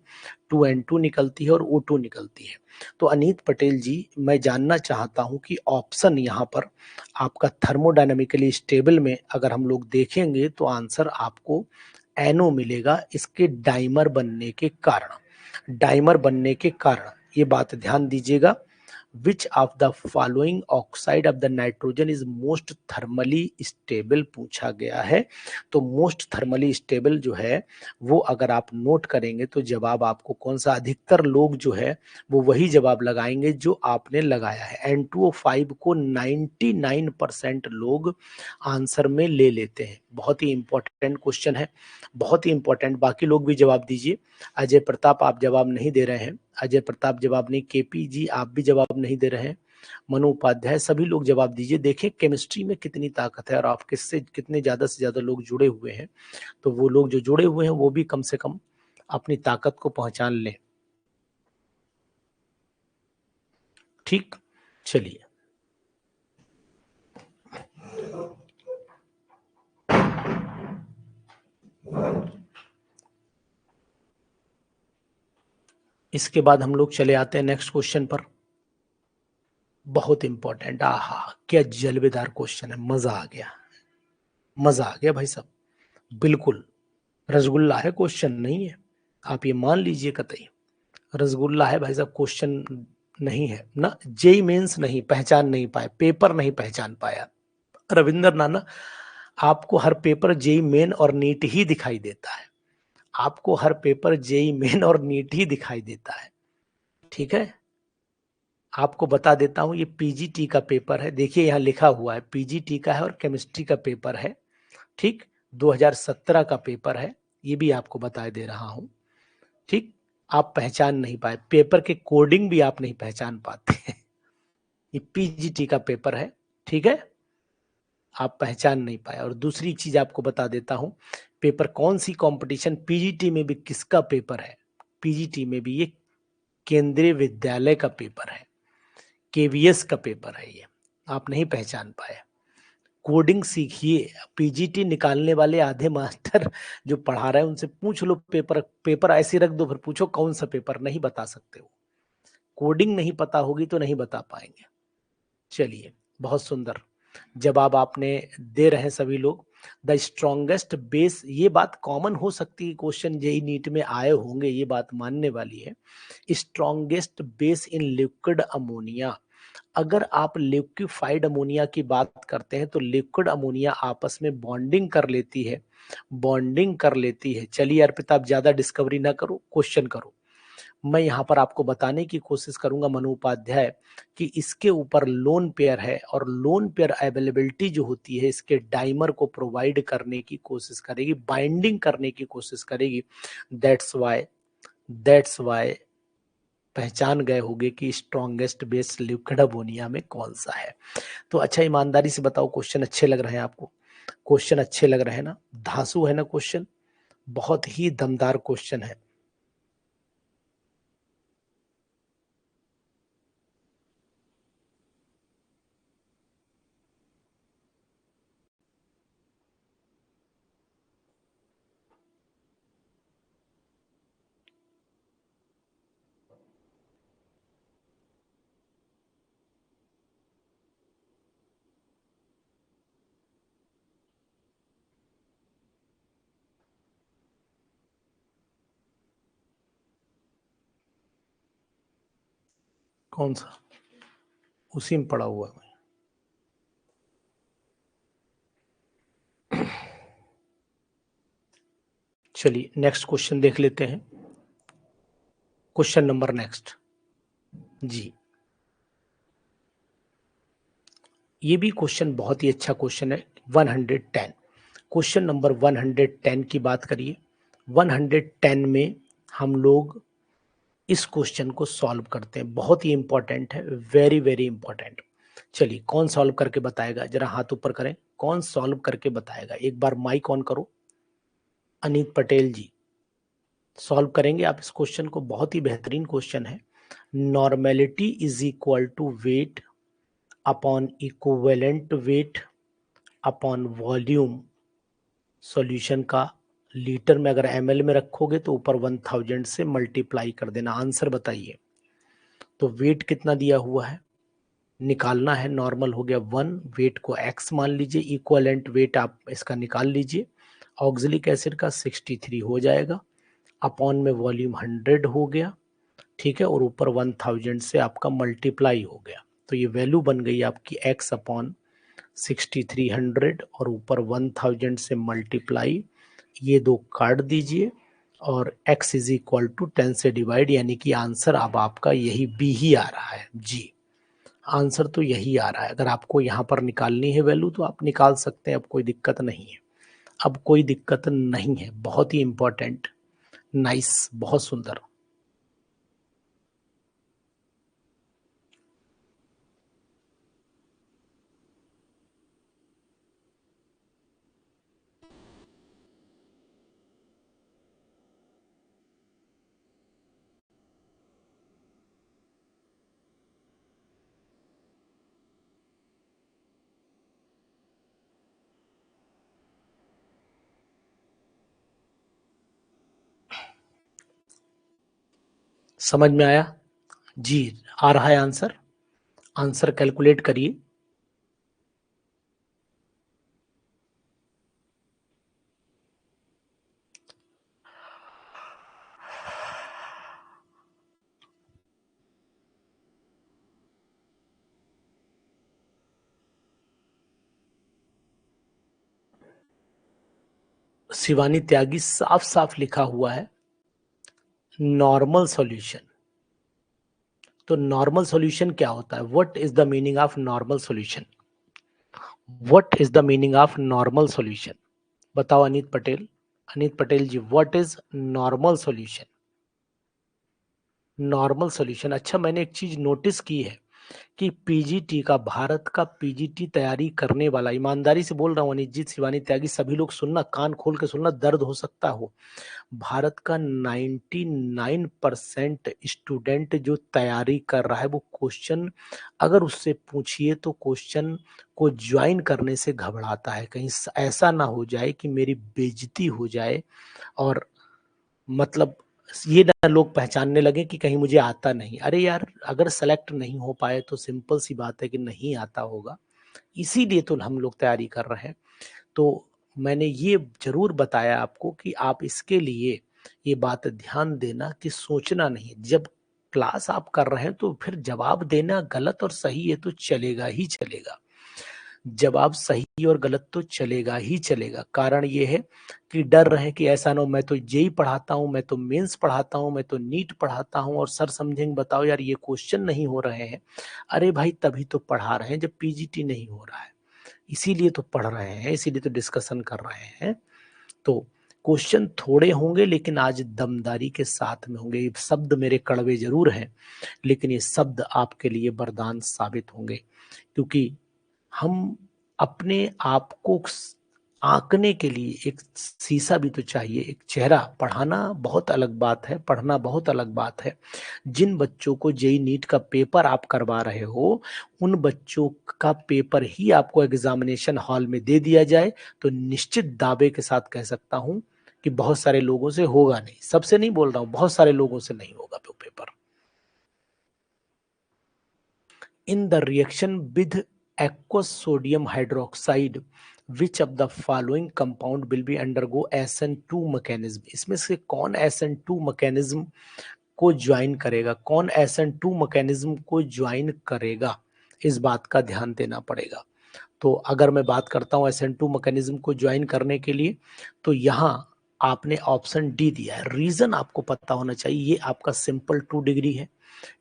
2N2 निकलती है और O2 निकलती है। तो अनीत पटेल जी, मैं जानना चाहता हूं कि ऑप्शन यहाँ पर आपका थर्मोडायनामिकली स्टेबल में अगर हम लोग देखेंगे तो आंसर आपको NO मिलेगा इसके डाइमर बनने के कारण। डाइमर बनने के कारण ये बात ध्यान दीजिएगा, विच of the following oxide of the nitrogen is most thermally stable पूछा गया है। तो मोस्ट थर्मली स्टेबल जो है वो अगर आप नोट करेंगे तो जवाब आपको कौन सा, अधिकतर लोग जो है वो वही जवाब लगाएंगे जो आपने लगाया है। N2O5 को 99% लोग आंसर में ले लेते हैं। बहुत ही इंपॉर्टेंट क्वेश्चन है, बहुत ही इंपॉर्टेंट। बाकी लोग भी जवाब दीजिए। अजय प्रताप आप जवाब नहीं दे रहे हैं, अजय प्रताप जवाब नहीं, केपी जी आप भी जवाब नहीं दे रहे हैं, मनु उपाध्याय, सभी लोग जवाब दीजिए। देखें केमिस्ट्री में कितनी ताकत है और आप किससे कितने ज्यादा से ज्यादा लोग जुड़े हुए हैं। तो वो लोग जो जुड़े हुए हैं वो भी कम से कम अपनी ताकत को पहचान लें। ठीक, चलिए इसके बाद हम लोग चले आते हैं नेक्स्ट क्वेश्चन पर। बहुत इंपॉर्टेंट, आहा क्या जलवेदार क्वेश्चन है, मजा आ गया, मजा आ गया भाई साहब। बिल्कुल रसगुल्ला है, क्वेश्चन नहीं है, आप ये मान लीजिए कतई रसगुल्ला है भाई साहब, क्वेश्चन नहीं है ना। जेई मेंस नहीं पहचान नहीं पाए, पेपर नहीं पहचान पाया रविंद्र नाना। आपको हर पेपर जेई मेन और नीट ही दिखाई देता है, आपको हर पेपर जेई मेन और नीट ही दिखाई देता है। ठीक है, आपको बता देता हूं ये पीजीटी का पेपर है, देखिए यहाँ लिखा हुआ है पीजीटी का है और केमिस्ट्री का पेपर है। ठीक, 2017 का पेपर है, ये भी आपको बता दे रहा हूं। ठीक, आप पहचान नहीं पाए, पेपर के कोडिंग भी आप नहीं पहचान पाते ये पीजीटी का पेपर है। ठीक है, आप पहचान नहीं पाए। और दूसरी चीज आपको बता देता हूं, पेपर कौन सी कंपटीशन, पीजीटी में भी किसका पेपर है, पीजीटी में भी ये केंद्रीय विद्यालय का पेपर है, केवीएस का पेपर है, ये आप नहीं पहचान पाए। कोडिंग सीखिए, पीजीटी निकालने वाले आधे मास्टर जो पढ़ा रहे हैं उनसे पूछ लो, पेपर पेपर ऐसे रख दो, फिर पूछो कौन सा पेपर, नहीं बता सकते हो। कोडिंग नहीं पता होगी तो नहीं बता पाएंगे। चलिए, बहुत सुंदर जवाब आपने दे रहे हैं सभी लोग। द स्ट्रॉन्गेस्ट बेस, ये बात कॉमन हो सकती है, क्वेश्चन जेई नीट में आए होंगे, ये बात मानने वाली है। Strongest base in liquid ammonia, अगर आप लिक्विफाइड अमोनिया की बात करते हैं तो लिक्विड अमोनिया आपस में बॉन्डिंग कर लेती है, बॉन्डिंग कर लेती है। चलिए अर्पिता आप ज्यादा डिस्कवरी ना करो, क्वेश्चन करो। मैं यहाँ पर आपको बताने की कोशिश करूंगा मनु उपाध्याय कि इसके ऊपर लोन पेयर है और लोन पेयर अवेलेबिलिटी जो होती है इसके डाइमर को प्रोवाइड करने की कोशिश करेगी, बाइंडिंग करने की कोशिश करेगी। दैट्स वाई पहचान गए होंगे कि स्ट्रॉन्गेस्ट बेस लिक्विड अमोनिया में कौन सा है। तो अच्छा ईमानदारी से बताओ, क्वेश्चन अच्छे लग रहे हैं आपको, क्वेश्चन अच्छे लग रहे हैं ना, धांसू है ना क्वेश्चन, बहुत ही दमदार क्वेश्चन है। कौन सा, उसी में पड़ा हुआ है। चलिए नेक्स्ट क्वेश्चन देख लेते हैं, क्वेश्चन नंबर नेक्स्ट जी। ये भी क्वेश्चन बहुत ही अच्छा क्वेश्चन है, 110, क्वेश्चन नंबर 110 की बात करिए। 110 में हम लोग इस क्वेश्चन को सॉल्व करते हैं, बहुत ही इंपॉर्टेंट है, वेरी वेरी इंपॉर्टेंट। चलिए कौन सॉल्व करके बताएगा, जरा हाथ ऊपर करें, कौन सॉल्व करके बताएगा, एक बार माइक ऑन करो। अनीत पटेल जी सॉल्व करेंगे आप इस क्वेश्चन को, बहुत ही बेहतरीन क्वेश्चन है। Normality is equal to weight upon equivalent weight upon volume. Solution का लीटर में अगर एमएल में रखोगे तो ऊपर 1000 से मल्टीप्लाई कर देना, आंसर बताइए। तो वेट कितना दिया हुआ है निकालना है, नॉर्मल हो गया 1, वेट को x मान लीजिए, इक्वलेंट वेट आप इसका निकाल लीजिए ऑक्जेलिक एसिड का 63 हो जाएगा, अपॉन में वॉल्यूम 100 हो गया, ठीक है, और ऊपर 1000 से आपका मल्टीप्लाई हो गया, तो ये वैल्यू बन गई आपकी x अपॉन 6300 और ऊपर 1000 से मल्टीप्लाई, ये दो काट दीजिए और x इज इक्वल टू 10 से डिवाइड, यानी कि आंसर अब आपका यही बी ही आ रहा है। जी, आंसर तो यही आ रहा है। अगर आपको यहाँ पर निकालनी है वैल्यू तो आप निकाल सकते हैं, अब कोई दिक्कत नहीं है, अब कोई दिक्कत नहीं है। बहुत ही इंपॉर्टेंट, नाइस, बहुत सुंदर। समझ में आया? जी, आ रहा है आंसर। आंसर कैलकुलेट करिए। शिवानी त्यागी, साफ साफ लिखा हुआ है नॉर्मल सॉल्यूशन। तो नॉर्मल सॉल्यूशन क्या होता है? What is the meaning of normal solution? What is the meaning of normal solution? बताओ Aneet Patel. Aneet Patel ji, what is normal solution? Normal solution, अच्छा, मैंने एक चीज नोटिस की है कि पीजीटी का, भारत का पीजीटी तैयारी करने वाला, ईमानदारी से बोल रहा हूँ अनित जी, शिवानी त्यागी, सभी लोग सुनना, कान खोल के सुनना, दर्द हो सकता हो, भारत का 99% स्टूडेंट जो तैयारी कर रहा है वो क्वेश्चन अगर उससे पूछिए तो क्वेश्चन को ज्वाइन करने से घबराता है, कहीं ऐसा ना हो जाए कि मेरी बेइज्जती हो जाए, और मतलब ये ना लोग पहचानने लगे कि कहीं मुझे आता नहीं। अरे यार, अगर सेलेक्ट नहीं हो पाए तो सिंपल सी बात है कि नहीं आता होगा, इसीलिए तो हम लोग तैयारी कर रहे हैं। तो मैंने ये जरूर बताया आपको कि आप इसके लिए ये बात ध्यान देना कि सोचना नहीं, जब क्लास आप कर रहे हैं तो फिर जवाब देना गलत और सही है तो चलेगा ही चलेगा, जवाब सही और गलत तो चलेगा ही चलेगा। कारण ये है कि डर रहे कि ऐसा ना हो मैं तो जेई पढ़ाता हूँ, मैं तो मेंस पढ़ाता हूँ, मैं तो नीट पढ़ाता हूँ, और सर समझेंगे बताओ यार ये क्वेश्चन नहीं हो रहे हैं। अरे भाई, तभी तो पढ़ा रहे हैं जब पीजीटी नहीं हो रहा है, इसीलिए तो पढ़ रहे हैं, इसीलिए तो डिस्कशन कर रहे हैं। तो क्वेश्चन थोड़े होंगे लेकिन आज दमदारी के साथ में होंगे। ये शब्द मेरे कड़वे जरूर हैं, लेकिन ये शब्द आपके लिए वरदान साबित होंगे, क्योंकि हम अपने आप को आंकने के लिए एक शीशा भी तो चाहिए, एक चेहरा। पढ़ाना बहुत अलग बात है, पढ़ना बहुत अलग बात है। जिन बच्चों को जेई नीट का पेपर आप करवा रहे हो, उन बच्चों का पेपर ही आपको एग्जामिनेशन हॉल में दे दिया जाए तो निश्चित दावे के साथ कह सकता हूं कि बहुत सारे लोगों से होगा नहीं, सबसे नहीं बोल रहा हूं, बहुत सारे लोगों से नहीं होगा वो paper. In the reaction with aqueous sodium hydroxide, which of the following compound will be undergo SN2 mechanism? इसमें से कौन SN2 mechanism को ज्वाइन करेगा, कौन SN2 mechanism को ज्वाइन करेगा, इस बात का ध्यान देना पड़ेगा। तो अगर मैं बात करता हूँ SN2 मैकेनिज्म को ज्वाइन करने के लिए, तो यहाँ आपने ऑप्शन डी दिया है। रीजन आपको पता होना चाहिए, ये आपका सिंपल 2 डिग्री है,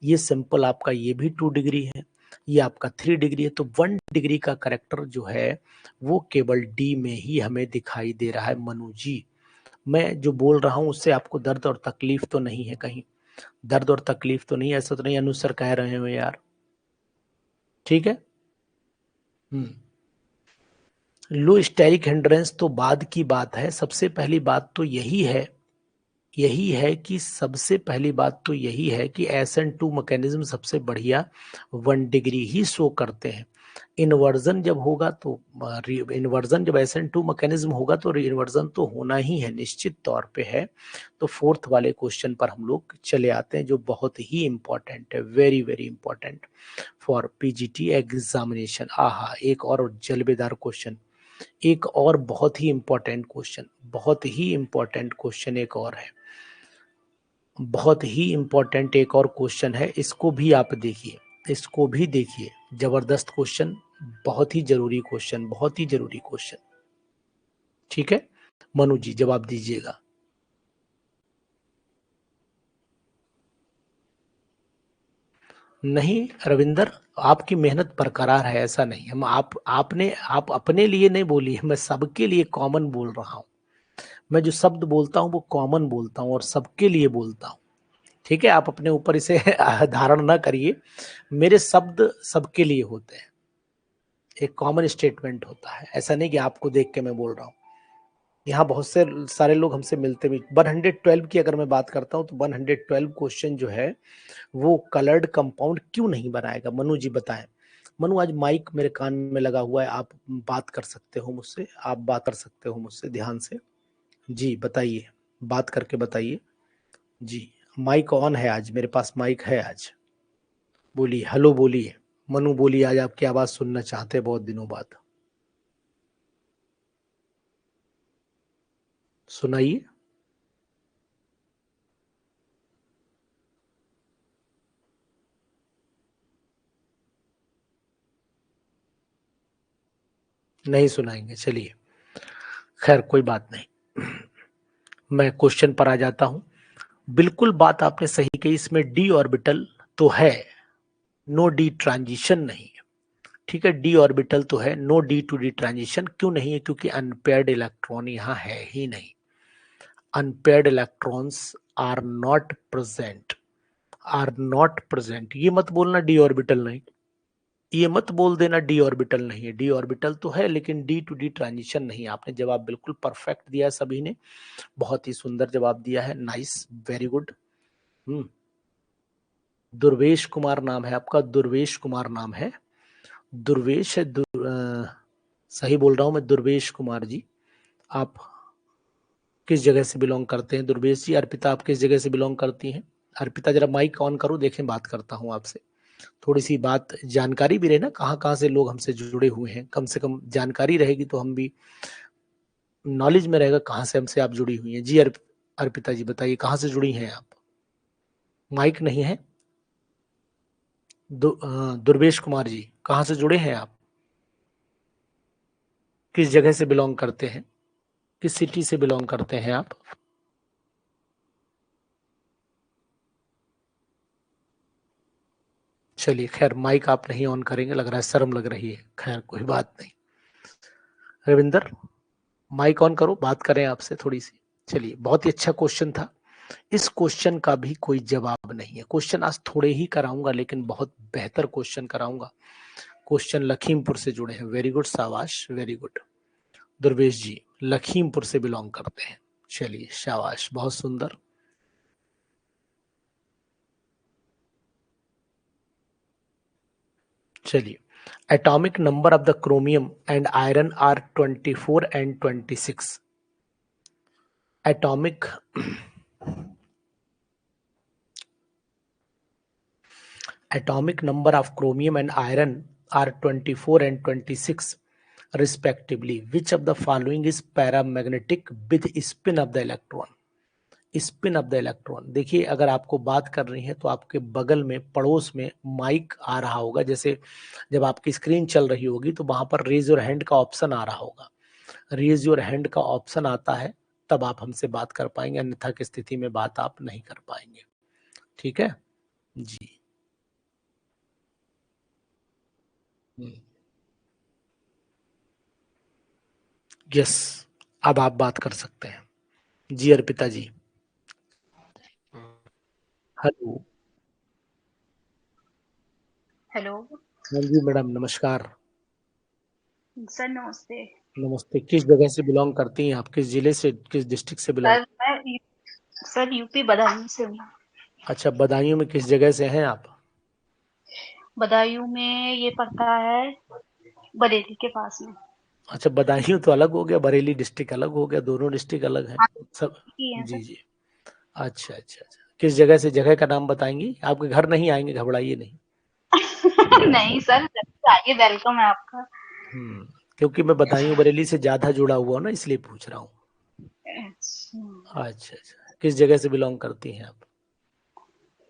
ये सिंपल आपका ये भी 2 डिग्री है, ये आपका 3 डिग्री है, तो 1 डिग्री का करेक्टर जो है वो केवल डी में ही हमें दिखाई दे रहा है। मनु जी, मैं जो बोल रहा हूँ उससे आपको दर्द और तकलीफ तो नहीं है? कहीं दर्द और तकलीफ तो नहीं, ऐसा तो नहीं अनुसर कह रहे हो यार? ठीक है। हम्म। लो स्टेरिक हिंड्रेंस तो बाद की बात है, सबसे पहली बात तो यही है कि SN2 मैकेनिज्म सबसे बढ़िया 1 डिग्री ही शो करते हैं। इन्वर्जन जब होगा तो इन्वर्जन जब SN2 मैकेनिज्म होगा तो इन्वर्जन तो होना ही है, निश्चित तौर पे है। तो फोर्थ वाले क्वेश्चन पर हम लोग चले आते हैं, जो बहुत ही इंपॉर्टेंट है, very very important for PGT examination. आहा, एक और जलबेदार क्वेश्चन, एक और बहुत ही इंपॉर्टेंट क्वेश्चन, बहुत ही इंपॉर्टेंट क्वेश्चन एक और है, बहुत ही इंपॉर्टेंट एक और क्वेश्चन है, इसको भी आप देखिए, इसको भी देखिए, जबरदस्त क्वेश्चन, बहुत ही जरूरी क्वेश्चन, बहुत ही जरूरी क्वेश्चन। ठीक है, मनु जी जवाब दीजिएगा। नहीं रविंदर, आपकी मेहनत बरकरार है, ऐसा नहीं, हम आप अपने लिए नहीं बोलिए, मैं सबके लिए कॉमन बोल रहा हूँ। मैं जो शब्द बोलता हूँ वो कॉमन बोलता हूँ और सबके लिए बोलता हूँ। ठीक है, आप अपने ऊपर इसे धारण ना करिए, मेरे शब्द सबके लिए होते हैं, एक कॉमन स्टेटमेंट होता है, ऐसा नहीं कि आपको देख के मैं बोल रहा हूँ। यहाँ बहुत से सारे लोग हमसे मिलते भी। 112 की अगर मैं बात करता हूँ तो 112 क्वेश्चन जो है वो कलर्ड कंपाउंड क्यों नहीं बनाएगा, मनु जी बताएं। मनु आज माइक मेरे कान में लगा हुआ है, आप बात कर सकते हो मुझसे, आप बात कर सकते हो मुझसे ध्यान से। जी बताइए, बात करके बताइए। जी माइक ऑन है, आज मेरे पास माइक है आज। बोलिए, हेलो बोलिए, मनु बोलिए, आज आपकी आवाज सुनना चाहते हैं बहुत दिनों बाद, सुनाइए। नहीं सुनाएंगे, चलिए खैर कोई बात नहीं, मैं क्वेश्चन पर आ जाता हूं। बिल्कुल बात आपने सही कही, इसमें डी ऑर्बिटल तो है, नो डी ट्रांजिशन नहीं है। ठीक है, डी ऑर्बिटल तो है, no D to D transition क्यों नहीं है, क्योंकि अनपेयर्ड इलेक्ट्रॉन यहां है ही नहीं, unpaired electrons are not present, are not present. ये मत बोलना डी ऑर्बिटल नहीं, ये मत बोल देना डी ऑर्बिटल नहीं है, डी ऑर्बिटल तो है लेकिन डी टू डी ट्रांजिशन नहीं। आपने जवाब बिल्कुल परफेक्ट दिया, सभी ने बहुत ही सुंदर जवाब दिया है, nice, very good. Durvesh Kumar नाम है आपका, दुर्वेश कुमार नाम है, दुर्वेश है, सही बोल रहा हूं मैं, दुर्वेश कुमार जी। आप किस जगह से बिलोंग करते हैं दुर्वेश जी? अर्पिता आप किस जगह से बिलोंग करती हैं? अर्पिता जरा माइक ऑन करो, देखें, बात करता हूं आपसे, थोड़ी सी बात जानकारी भी रहे ना, कहाँ कहाँ से लोग हमसे जुड़े हुए हैं, कम से कम जानकारी रहेगी तो हम भी नॉलेज में रहेगा कहाँ से हमसे आप जुड़ी हुई हैं। जी अर्पिता जी बताइए, कहाँ से जुड़ी हैं आप? माइक नहीं है। दुर्वेश कुमार जी कहाँ से जुड़े हैं आप? किस जगह से बिलोंग करते हैं, किस सिटी से बिलोंग करते हैं आप? चलिए खैर, माइक आप नहीं ऑन करेंगे, लग रहा है शर्म लग रही है, खैर कोई बात नहीं। रविंदर माइक ऑन करो, बात करें आपसे थोड़ी सी। चलिए, बहुत ही अच्छा क्वेश्चन था, इस क्वेश्चन का भी कोई जवाब नहीं है। क्वेश्चन आज थोड़े ही कराऊंगा लेकिन बहुत बेहतर क्वेश्चन कराऊंगा। क्वेश्चन लखीमपुर से जुड़े हैं, वेरी गुड, शाबाश, वेरी गुड। दुर्वेश जी लखीमपुर से बिलोंग करते हैं, चलिए शाबाश, बहुत सुंदर। चलिए, atomic number of the chromium and iron are 24 and 26। Atomic atomic number of chromium and iron are 24 and 26 respectively. Which of the following is paramagnetic with spin of the electron? Spin of the electron, देखिए अगर आपको बात कर रही है तो आपके बगल में पड़ोस में माइक आ रहा होगा, जैसे जब आपकी स्क्रीन चल रही होगी तो वहां पर रेज योर हैंड का ऑप्शन आ रहा होगा, रेज योर हैंड का ऑप्शन आता है तब आप हमसे बात कर पाएंगे, अन्यथा की स्थिति में बात आप नहीं कर पाएंगे। ठीक है जी। यस, अब आप बात कर सकते हैं। जी अर्पिता जी। हेलो। हेलो हाँ जी मैडम, नमस्कार। सर, नमस्ते। नमस्ते, किस जगह से बिलोंग करती हैं आप, किस जिले से, किस डिस्ट्रिक्ट से belong? Sir sir UP Badaun से हूँ। अच्छा, बदायूं में किस जगह से हैं आप? बदायूं में ये पड़ता है बरेली के पास में। अच्छा, बदायूं तो अलग हो गया, बरेली डिस्ट्रिक्ट अलग हो गया, दोनों डिस्ट्रिक्ट अलग है हाँ, सब। ही है जी सर। जी। अच्छा अच्छा अच्छा, किस जगह से, जगह का नाम बताएंगी? आपके घर नहीं आएंगे, घबराइए नहीं। नहीं सर, आइए, वेलकम है आपका। क्योंकि मैं बदायूं बरेली से ज्यादा जुड़ा हुआ हूं ना, इसलिए पूछ रहा हूँ। अच्छा, अच्छा अच्छा, किस जगह से बिलोंग करती हैं आप?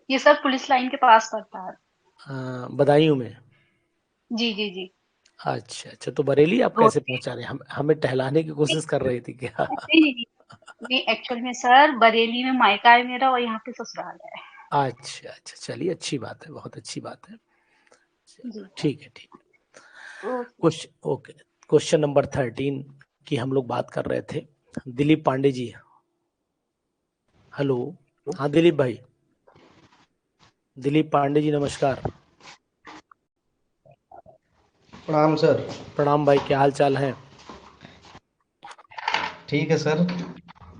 ये सर पुलिस लाइन के पास पड़ता है। बदायूं में? जी जी जी। अच्छा अच्छा, तो बरेली आप रोड कैसे पे। पहुंचा रहे हैं? हम हमें टहलाने की नहीं कोशिश कर रही थी क्या? नहीं नहीं नहीं, नहीं एक्चुअल में सर बरेली में मायका है मेरा और यहाँ पे ससुराल है। अच्छा अच्छा, चलिए अच्छी बात है, बहुत अच्छी बात है। जी। चलो, ठीक है ठीक। Okay. Question okay, question number 13 की हम लोग बात कर रहे थे। दिलीप पांडे जी, हेलो। हाँ दिलीप भाई, दिलीप पांडे जी नमस्कार। प्रणाम सर। प्रणाम भाई, क्या हाल चाल है? ठीक है सर।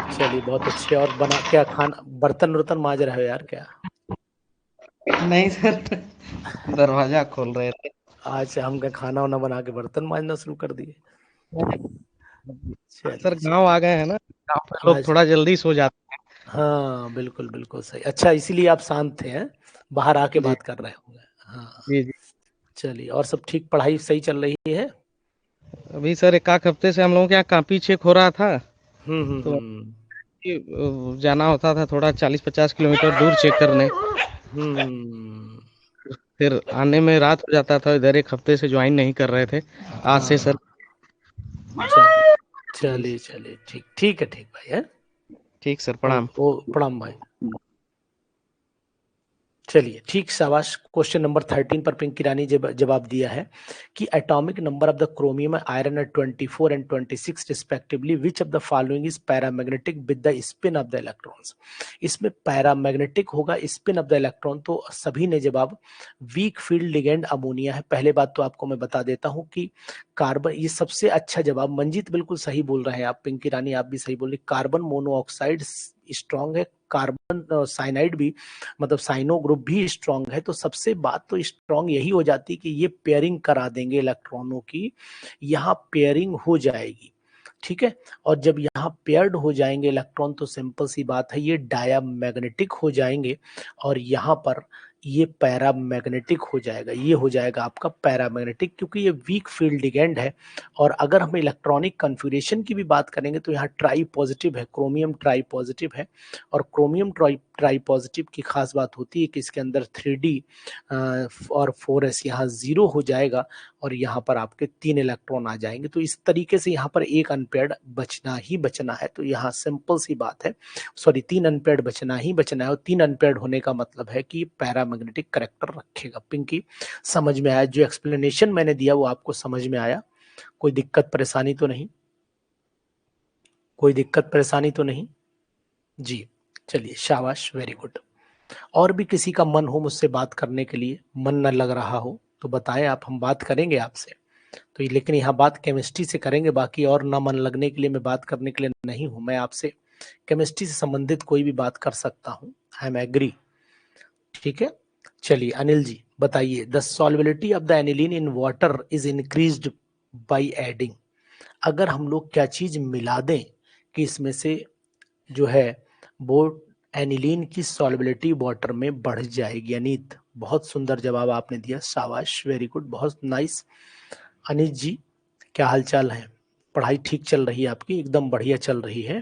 चलिए बहुत अच्छे। और बना क्या खाना, बर्तन वर्तन मांज रहे हो यार क्या? नहीं सर, दरवाजा खोल रहे थे। आज हम क्या खाना वाना बना के बर्तन मांजना शुरू कर दिए? सर चलिए गांव चलिए। आ गए हैं ना, गांव पे लोग आज थोड़ा जल्दी सो जाते हाँ बिल्कुल बिल्कुल सही। अच्छा, इसीलिए आप शांत थे हैं? बाहर आके हैं। जी बात कर रहे होंगे। हाँ। जी जी। चलिए, और सब ठीक, पढ़ाई सही चल रही है? अभी सर एक आध हफ्ते से हम लोगों के यहाँ कापी चेक हो रहा था, तो हम्म। जाना होता था थोड़ा 40-50 किलोमीटर दूर चेक करने। हम्म। फिर आने में रात हो जाता था, इधर एक हफ्ते से ज्वाइन नहीं कर रहे थे। आज से सर। हाँ, चलिए जी चलिए चलिए, ठीक ठीक है, ठीक भाई है। ठीक सर, ओ प्रणाम। ओ, प्रणाम भाई। चलिए ठीक, शाबाश। क्वेश्चन नंबर 13 पर पिंकी रानी जवाब दिया है कि atomic number of the chromium iron at 24 and 26 respectively, which of the following is paramagnetic with the spin of the electrons. इसमें पैरामैग्नेटिक होगा स्पिन ऑफ द इलेक्ट्रॉन, तो सभी ने जवाब वीक फील्ड लिगेंड अमोनिया है। पहले बात तो आपको मैं बता देता हूं कि कार्बन, ये सबसे अच्छा जवाब। मंजीत बिल्कुल सही बोल रहे हैं आप, पिंकी रानी आप भी सही बोल रही। कार्बन मोनोऑक्साइड स्ट्रॉन्ग है, कार्बन साइनाइड भी, मतलब साइनो ग्रुप भी स्ट्रांग है। तो सबसे बात तो स्ट्रांग यही हो जाती कि ये पेयरिंग करा देंगे इलेक्ट्रॉनों की, यहाँ पेयरिंग हो जाएगी। ठीक है। और जब यहाँ पेयर्ड हो जाएंगे इलेक्ट्रॉन, तो सिंपल सी बात है ये डायामैग्नेटिक हो जाएंगे, और यहाँ पर ये पैरामैग्नेटिक हो जाएगा। ये हो जाएगा आपका पैरामैग्नेटिक, क्योंकि ये वीक फील्ड लिगेंड है। और अगर हम इलेक्ट्रॉनिक कन्फिग्रेशन की भी बात करेंगे, तो यहाँ ट्राई पॉजिटिव है, क्रोमियम ट्राई पॉजिटिव है। और क्रोमियम ट्राई पॉजिटिव की खास बात होती है कि इसके अंदर 3D और 4s यहाँ जीरो हो जाएगा, और यहाँ पर आपके 3 इलेक्ट्रॉन आ जाएंगे। तो इस तरीके से यहाँ पर एक अनपेयर्ड बचना ही बचना है। तो यहाँ सिंपल सी बात है, सॉरी 3 अनपेयर्ड बचना ही बचना है। और 3 अनपेयर्ड होने का मतलब है कि पैरामैग्नेटिक करेक्टर रखेगा। पिंकी, समझ में आया? जो एक्सप्लेनेशन मैंने दिया वो आपको समझ में आया? कोई दिक्कत परेशानी तो नहीं? कोई दिक्कत परेशानी तो नहीं? जी, चलिए शाबाश, वेरी गुड। और भी किसी का मन हो मुझसे बात करने के लिए, मन न लग रहा हो तो बताएं आप, हम बात करेंगे आपसे। तो लेकिन यहाँ बात केमिस्ट्री से करेंगे, बाकी और ना मन लगने के लिए मैं बात करने के लिए नहीं हूं। मैं आपसे केमिस्ट्री से संबंधित कोई भी बात कर सकता हूं, आई एम एग्री। ठीक है। चलिए अनिल जी बताइए, the solubility of the aniline in water is increased by adding. अगर हम लोग क्या चीज मिला दें कि इसमें से जो है वो एनिलीन की सॉल्युबिलिटी वाटर में बढ़ जाएगी। अनीत, बहुत सुंदर जवाब आपने दिया, शाबाश, वेरी गुड, बहुत नाइस। अनीत जी, क्या हाल चाल है? पढ़ाई ठीक चल रही है आपकी? एकदम बढ़िया चल रही है।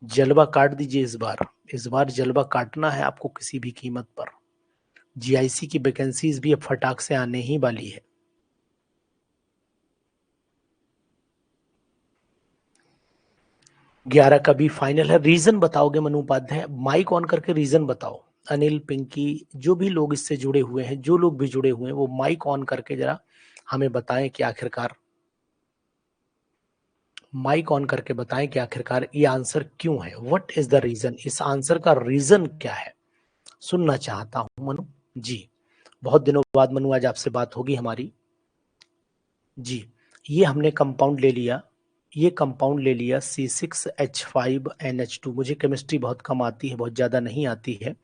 जलवा काट दीजिए इस बार, इस बार जलवा काटना है आपको किसी भी कीमत पर। जीआईसी की वैकेंसीज भी अब फटाक से आने ही वाली है। ग्यारह का भी फाइनल है। रीजन बताओगे मनु उपाध्याय? माइक ऑन करके रीजन बताओ। अनिल, पिंकी, जो भी लोग इससे जुड़े हुए हैं, जो लोग भी जुड़े हुए हैं, वो माइक ऑन करके जरा हमें बताएं कि आखिरकार, माइक ऑन करके बताएं कि आखिरकार ये आंसर क्यों है। What is the reason? इस आंसर का रीजन क्या है, सुनना चाहता हूं मनु जी। बहुत दिनों बाद मनु आज आपसे बात होगी हमारी जी। ये हमने कंपाउंड ले लिया, ये कंपाउंड ले लिया C6H5NH2। मुझे केमिस्ट्री बहुत कम आती है, बहुत ज़्यादा नहीं आती है।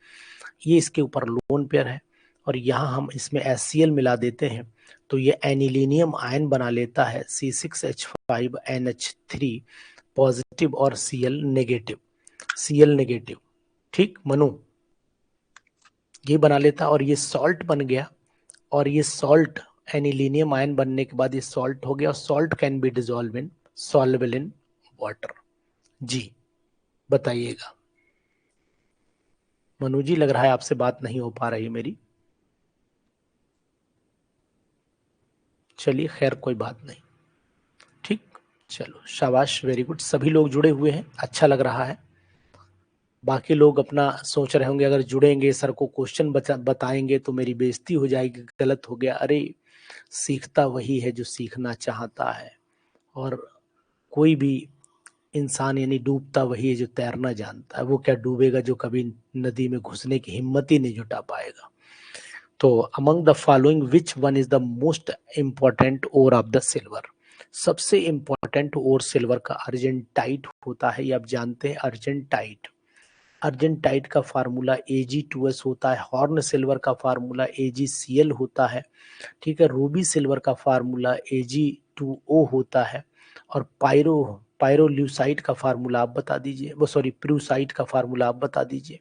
ये इसके ऊपर लोन पेयर है, और यहाँ हम इसमें HCl मिला देते हैं, तो ये एनिलीनियम आयन बना लेता है C6H5NH3 पॉजिटिव और Cl नेगेटिव, Cl नेगेटिव। ठीक मनु, ये बना लेता, और ये सॉल्ट बन गया। और ये सॉल्ट एनिलीनियम आयन बनने के बाद ये सॉल्ट हो गया और salt can be dissolve in soluble in water. जी बताइएगा। मनु जी लग रहा है आपसे बात नहीं हो पा रही मेरी। चलिए खैर कोई बात नहीं, ठीक, चलो शाबाश, वेरी गुड, सभी लोग जुड़े हुए हैं, अच्छा लग रहा है। बाकी लोग अपना सोच रहे होंगे अगर जुड़ेंगे सर को क्वेश्चन बताएंगे तो मेरी बेइज्जती हो जाएगी, गलत हो गया। अरे सीखता वही है जो सीखना चाहता है, और कोई भी इंसान यानी डूबता वही है जो तैरना जानता है। वो क्या डूबेगा जो कभी नदी में घुसने की हिम्मत ही नहीं जुटा पाएगा। तो among the following which one is the most important ore of the silver? सबसे इंपॉर्टेंट ओर सिल्वर का अर्जेंटाइट होता है, ये आप जानते हैं। अर्जेंटाइट, अर्जेंटाइट का फार्मूला Ag2S होता है। हॉर्न सिल्वर का फार्मूला AgCl होता है, ठीक है। रूबी सिल्वर का फार्मूला Ag2O होता है। और पायरोल्यूसाइट का फार्मूला आप बता दीजिए, वो सॉरी प्रूसाइट का फार्मूला आप बता दीजिए।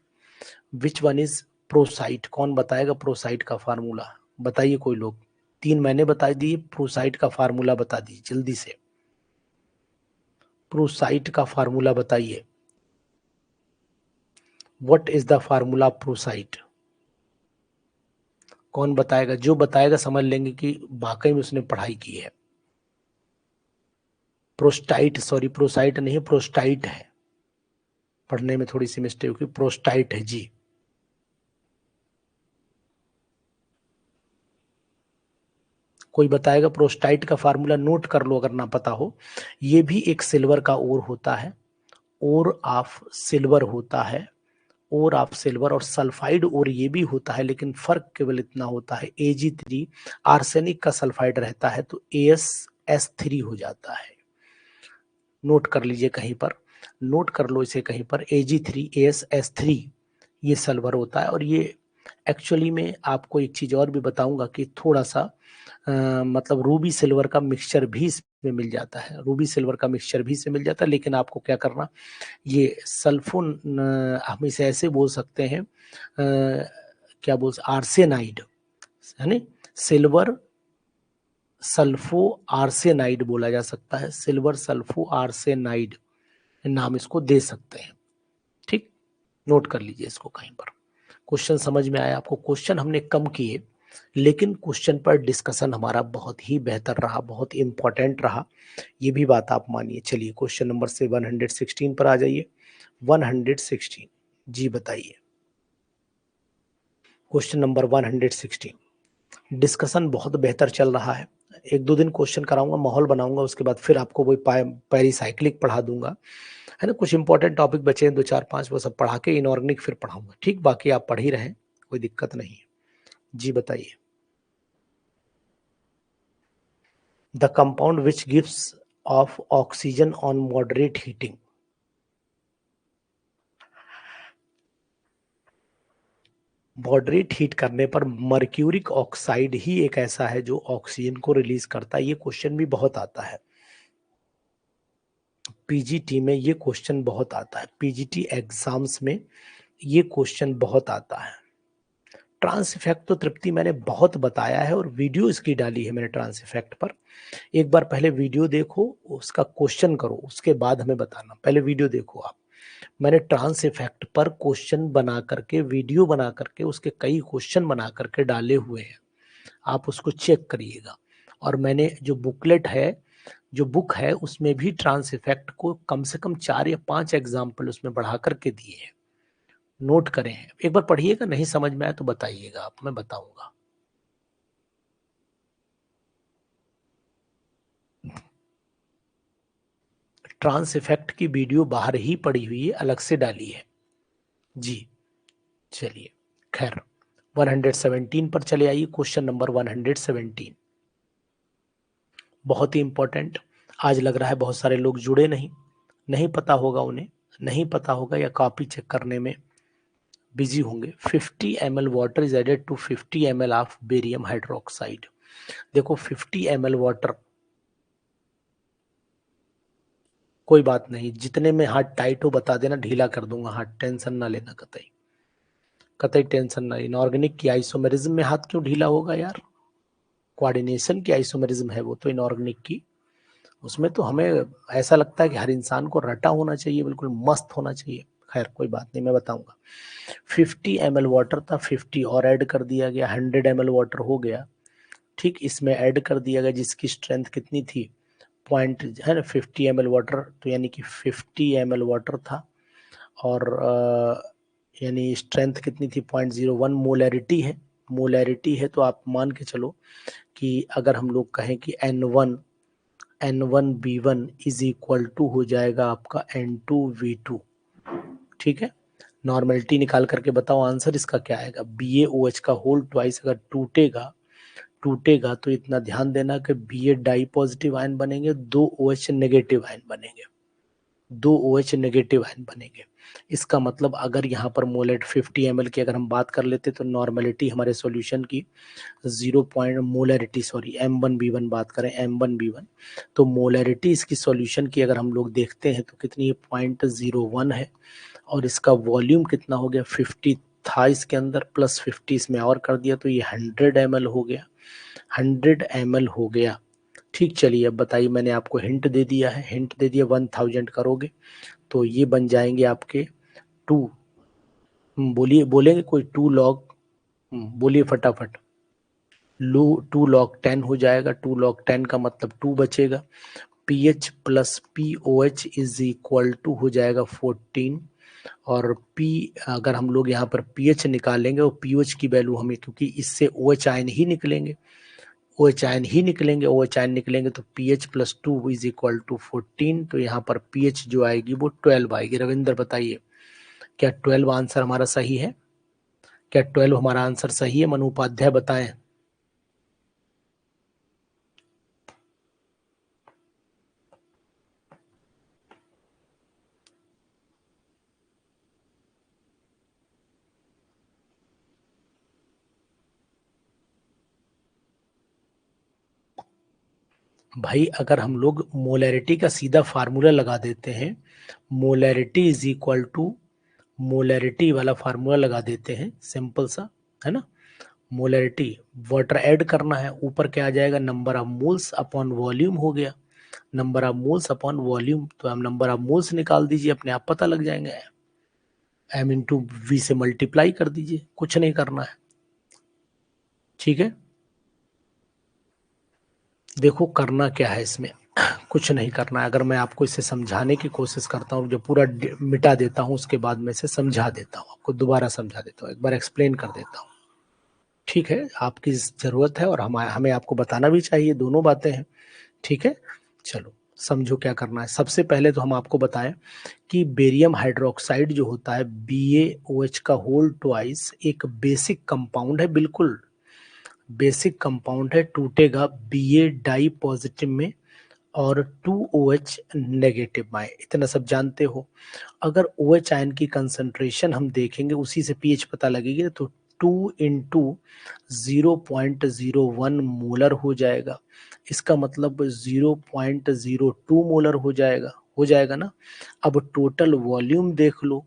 विच वन इज प्रोसाइट? कौन बताएगा प्रोसाइट का फार्मूला? बताइए कोई लोग। 3 मैंने बता दिए, प्रोसाइट का फार्मूला बता दीजिए जल्दी से। प्रोसाइट का फार्मूला बताइए। व्हाट इज द फार्मूला प्रोसाइट? कौन बताएगा? जो बताएगा समझ लेंगे कि वाकई में उसने पढ़ाई की है। प्रोस्टाइट, सॉरी प्रोसाइट नहीं प्रोस्टाइट है, पढ़ने में थोड़ी सी मिस्टेक हुई, प्रोस्टाइट है जी। कोई बताएगा प्रोस्टाइट का फार्मूला? नोट कर लो अगर ना पता हो। ये भी एक सिल्वर का ओर होता है, ओर ऑफ सिल्वर होता है, ओर ऑफ सिल्वर। और सल्फाइड ओर ये भी होता है, लेकिन फर्क केवल इतना होता है Ag3 आर्सेनिक का सल्फाइड रहता है तो AsS3 हो जाता है। नोट कर लीजिए कहीं पर, नोट कर लो इसे कहीं पर, Ag3 AsS3 ये सल्फर होता है। और ये एक्चुअली में आपको एक चीज और भी बताऊंगा कि थोड़ा सा मतलब रूबी सिल्वर का मिक्सचर भी इसमें मिल जाता है, रूबी सिल्वर का मिक्सचर भी इसमें मिल जाता है। लेकिन आपको क्या करना, ये सल्फोन हम इसे ऐसे बोल सकते हैं, क्या बोल, आर्सेनाइड है ना, सिल्वर सल्फो आर्सेनाइड बोला जा सकता है, सिल्वर सल्फो आर्सेनाइड नाम इसको दे सकते हैं, ठीक। नोट कर लीजिए इसको कहीं पर। क्वेश्चन समझ में आया आपको? क्वेश्चन हमने कम किए, लेकिन क्वेश्चन पर डिस्कशन हमारा बहुत ही बेहतर रहा, बहुत इंपॉर्टेंट रहा, ये भी बात आप मानिए। चलिए क्वेश्चन नंबर से 116 पर आ जाइए। 116 जी बताइए। क्वेश्चन नंबर 116, डिस्कशन बहुत बेहतर चल रहा है। 1-2 दिन क्वेश्चन कराऊंगा, माहौल बनाऊंगा, उसके बाद फिर आपको वही पेरिसाइक्लिक पढ़ा दूंगा, है ना। कुछ इंपॉर्टेंट टॉपिक बचे हैं 2-4-5, वो सब पढ़ा के इनऑर्गेनिक फिर पढ़ाऊंगा, ठीक। बाकी आप पढ़ ही रहे, कोई दिक्कत नहीं है। जी बताइए। The compound which gives off oxygen on moderate heating? Moderate heat करने पर मर्क्यूरिक ऑक्साइड ही एक ऐसा है जो ऑक्सीजन को रिलीज करता है। ये क्वेश्चन भी बहुत आता है पीजीटी में, ये क्वेश्चन बहुत आता है पीजीटी एग्जाम्स में, ये क्वेश्चन बहुत आता है। ट्रांस इफेक्ट तो तृप्ति मैंने बहुत बताया है और वीडियो इसकी डाली है मैंने ट्रांस इफेक्ट पर। एक बार पहले वीडियो देखो, उसका क्वेश्चन करो, उसके बाद हमें बताना। पहले वीडियो देखो आप, मैंने ट्रांस इफेक्ट पर क्वेश्चन बना करके, वीडियो बना करके, उसके कई क्वेश्चन बना करके डाले हुए हैं, आप उसको चेक करिएगा। और मैंने जो बुकलेट है, जो बुक है, उसमें भी ट्रांस इफेक्ट को कम से कम 4 या 5 एग्जाम्पल उसमें बढ़ा करके दिए हैं, नोट करें हैं। एक बार पढ़िएगा, नहीं समझ में आया तो बताइएगा आप, मैं बताऊंगा। ट्रांस इफेक्ट की वीडियो बाहर ही पड़ी हुई है, अलग से डाली है जी। चलिए खैर 117 पर चले आइए। क्वेश्चन नंबर 117 बहुत ही इंपॉर्टेंट। आज लग रहा है बहुत सारे लोग जुड़े नहीं, नहीं पता होगा उन्हें, नहीं पता होगा या कॉपी चेक करने में बिजी होंगे। 50 ml water is added to 50 ml of barium hydroxide. देखो 50 ml वाटर, कोई बात नहीं, जितने में हाथ टाइट हो बता देना, ढीला कर दूंगा हाथ, टेंशन ना लेना, कतई कतई टेंशन ना। इनऑर्गेनिक की आइसोमेरिज्म में हाथ क्यों ढीला होगा यार? कोऑर्डिनेशन की आइसोमेरिज्म है वो तो इनऑर्गेनिक की, उसमें तो हमें ऐसा लगता है कि हर इंसान को रटा होना चाहिए, बिल्कुल मस्त होना चाहिए। खैर कोई बात नहीं, मैं बताऊंगा। 50 ml वाटर था, 50 और ऐड कर दिया गया, 100 ml वाटर हो गया। ठीक, इसमें ऐड कर दिया गया जिसकी स्ट्रेंथ कितनी थी, पॉइंट है ना 50 ml वाटर, तो यानी कि 50 ml वाटर था और यानी स्ट्रेंथ कितनी थी 0.01 मोलैरिटी है। मोलैरिटी है तो आप मान के चलो कि अगर हम लोग कहें कि N1 इज इक्वल टू हो जाएगा आपका N2V2। ठीक है, नॉर्मेलिटी निकाल करके बताओ आंसर इसका क्या आएगा। BaOH का होल ट्वाइस अगर टूटेगा तो इतना ध्यान देना कि Ba डाई पॉजिटिव आयन बनेंगे, 2 OH नेगेटिव आयन बनेंगे, 2 OH नेगेटिव आयन बनेंगे। इसका मतलब अगर यहाँ पर मोलेट 50 ml की अगर हम बात कर लेते तो नॉर्मेलिटी हमारे सॉल्यूशन की 0 पॉइंट मोलैरिटी, सॉरी M1B1 बात करें, M1B1 तो मोलैरिटी इसकी सॉल्यूशन की अगर हम लोग देखते हैं तो कितनी है 0.01 है और इसका वॉल्यूम कितना हो गया 50 था इसके अंदर, प्लस 50 इसमें और कर दिया तो ये 100 ml हो गया, 100 ml हो गया। ठीक, चलिए अब बताइए, मैंने आपको हिंट दे दिया है, हिंट दे दिया 1000 करोगे तो ये बन जाएंगे आपके 2, बोलिए, बोलेंगे कोई 2 log, बोलिए फटाफट, 2 log 10 हो जाएगा, 2 log 10 का मतलब 2 बचेगा, pH plus POH is equal to हो जाएगा 14 और P अगर हम लोग यहाँ पर pH निकालेंगे और POH की वैल्यू हमें, क्योंकि इससे OH आयन ही निकलेंगे, OH आयन ही निकलेंगे, OH आयन निकलेंगे तो pH plus 2 is equal to 14, तो यहाँ पर pH जो आएगी वो 12 आएगी। रविंद्र बताइए क्या 12 आंसर हमारा सही है? क्या 12 हमारा आंसर सही है? मनु उपाध्याय बताएं। भाई अगर हम लोग मोलैरिटी का सीधा फार्मूला लगा देते हैं, molarity is equal to, molarity वाला फार्मूला लगा देते हैं सिंपल सा, है ना, मोलैरिटी वाटर ऐड करना है, ऊपर क्या आ जाएगा number of moles upon volume हो गया, number of moles upon volume, तो हम नंबर ऑफ मोल्स निकाल दीजिए, अपने आप पता लग जाएंगे, M इंटू V से मल्टीप्लाई कर दीजिए, कुछ नहीं करना है। ठीक है, देखो करना क्या है इसमें, कुछ नहीं करना है। अगर मैं आपको इसे समझाने की कोशिश करता हूँ, जो पूरा मिटा देता हूँ उसके बाद में इसे समझा देता हूँ, आपको दोबारा समझा देता हूँ, एक बार एक्सप्लेन कर देता हूँ। ठीक है, आपकी जरूरत है और हमें आपको बताना भी चाहिए, दोनों बातें हैं। ठीक है, चलो समझो क्या करना है। सबसे पहले तो हम आपको बताएं कि बेरियम हाइड्रोक्साइड जो होता है BaOH का होल ट्वाइस एक बेसिक कंपाउंड है, बिल्कुल बेसिक कंपाउंड है, टूटेगा Ba डाई पॉजिटिव में और 2OH नेगेटिव में, इतना सब जानते हो। अगर OH आयन की कंसंट्रेशन हम देखेंगे उसी से pH पता लगेगी, तो 2 इंटू 0.01 मोलर हो जाएगा, इसका मतलब 0.02 मोलर हो जाएगा ना। अब टोटल वॉल्यूम देख लो,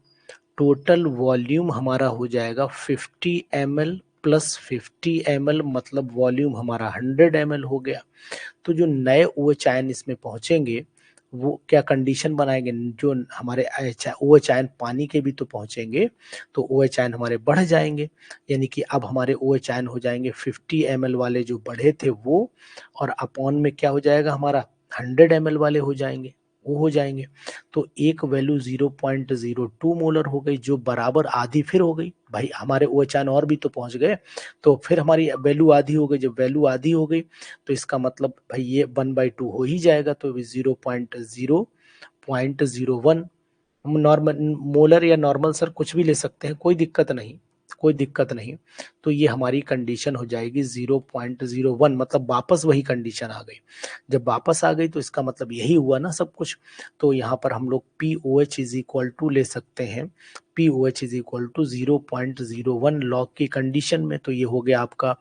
टोटल वॉल्यूम हमारा हो जाएगा 50 ml प्लस 50 ml, मतलब वॉल्यूम हमारा 100 ml हो गया। तो जो नए OH आयन इसमें पहुंचेंगे वो क्या कंडीशन बनाएंगे, जो हमारे OH आयन पानी के भी तो पहुंचेंगे, तो OH आयन हमारे बढ़ जाएंगे, यानी कि अब हमारे OH आयन हो जाएंगे 50 ml वाले जो बढ़े थे वो, और अपॉन में क्या हो जाएगा हमारा 100 ml वाले हो जाएंगे, वो हो जाएंगे। तो एक वैल्यू 0.02 मोलर हो गई, जो बराबर आधी फिर हो गई, भाई हमारे OH आयन और भी तो पहुंच गए, तो फिर हमारी वैल्यू आधी हो गई, जब वैल्यू आधी हो गई तो इसका मतलब भाई ये 1/2 हो ही जाएगा, तो 0.01 हम नॉर्मल मोलर या नॉर्मल सर कुछ भी ले सकते हैं, कोई दिक्कत नहीं, कोई दिक्कत नहीं। तो ये हमारी कंडीशन हो जाएगी 0.01, मतलब वापस वही कंडीशन आ गई। जब वापस आ गई तो इसका मतलब यही हुआ ना सब कुछ। तो यहाँ पर हम लोग POH इज इक्वल टू ले सकते हैं, POH is equal to 0.01 log की कंडीशन में, तो ये हो गया आपका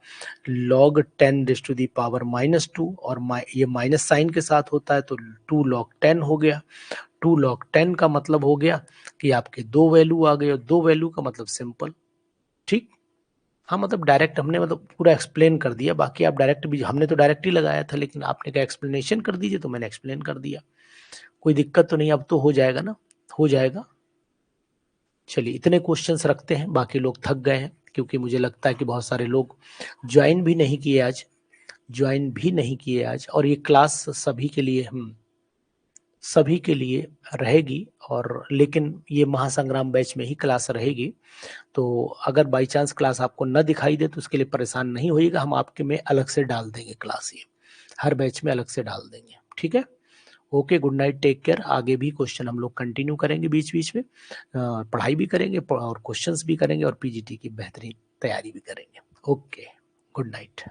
log 10⁻⁻², और ये माइनस साइन के साथ होता है तो 2 log 10 हो गया। 2 log 10 का मतलब हो गया कि आपके दो वैल्यू आ गए, और दो वैल्यू का मतलब सिंपल। ठीक, हाँ मतलब डायरेक्ट हमने मतलब पूरा एक्सप्लेन कर दिया, बाकी आप डायरेक्ट भी, हमने तो डायरेक्ट ही लगाया था, लेकिन आपने कहा एक्सप्लेनेशन कर दीजिए तो मैंने एक्सप्लेन कर दिया। कोई दिक्कत तो नहीं, अब तो हो जाएगा ना, हो जाएगा। चलिए इतने क्वेश्चंस रखते हैं, बाकी लोग थक गए हैं, क्योंकि मुझे लगता है कि बहुत सारे लोग ज्वाइन भी नहीं किए आज, ज्वाइन भी नहीं किए आज। और ये क्लास सभी के लिए, सभी के लिए रहेगी, और लेकिन ये महासंग्राम बैच में ही क्लास रहेगी। तो अगर बाई चांस क्लास आपको न दिखाई दे तो उसके लिए परेशान नहीं होइएगा, हम आपके में अलग से डाल देंगे क्लास, ये हर बैच में अलग से डाल देंगे, ठीक है। Okay, good night, take care. आगे भी क्वेश्चन हम लोग कंटिन्यू करेंगे बीच बीच में, पढ़ाई भी करेंगे और क्वेश्चंस भी करेंगे और पीजीटी की बेहतरीन तैयारी भी करेंगे। Okay, good night.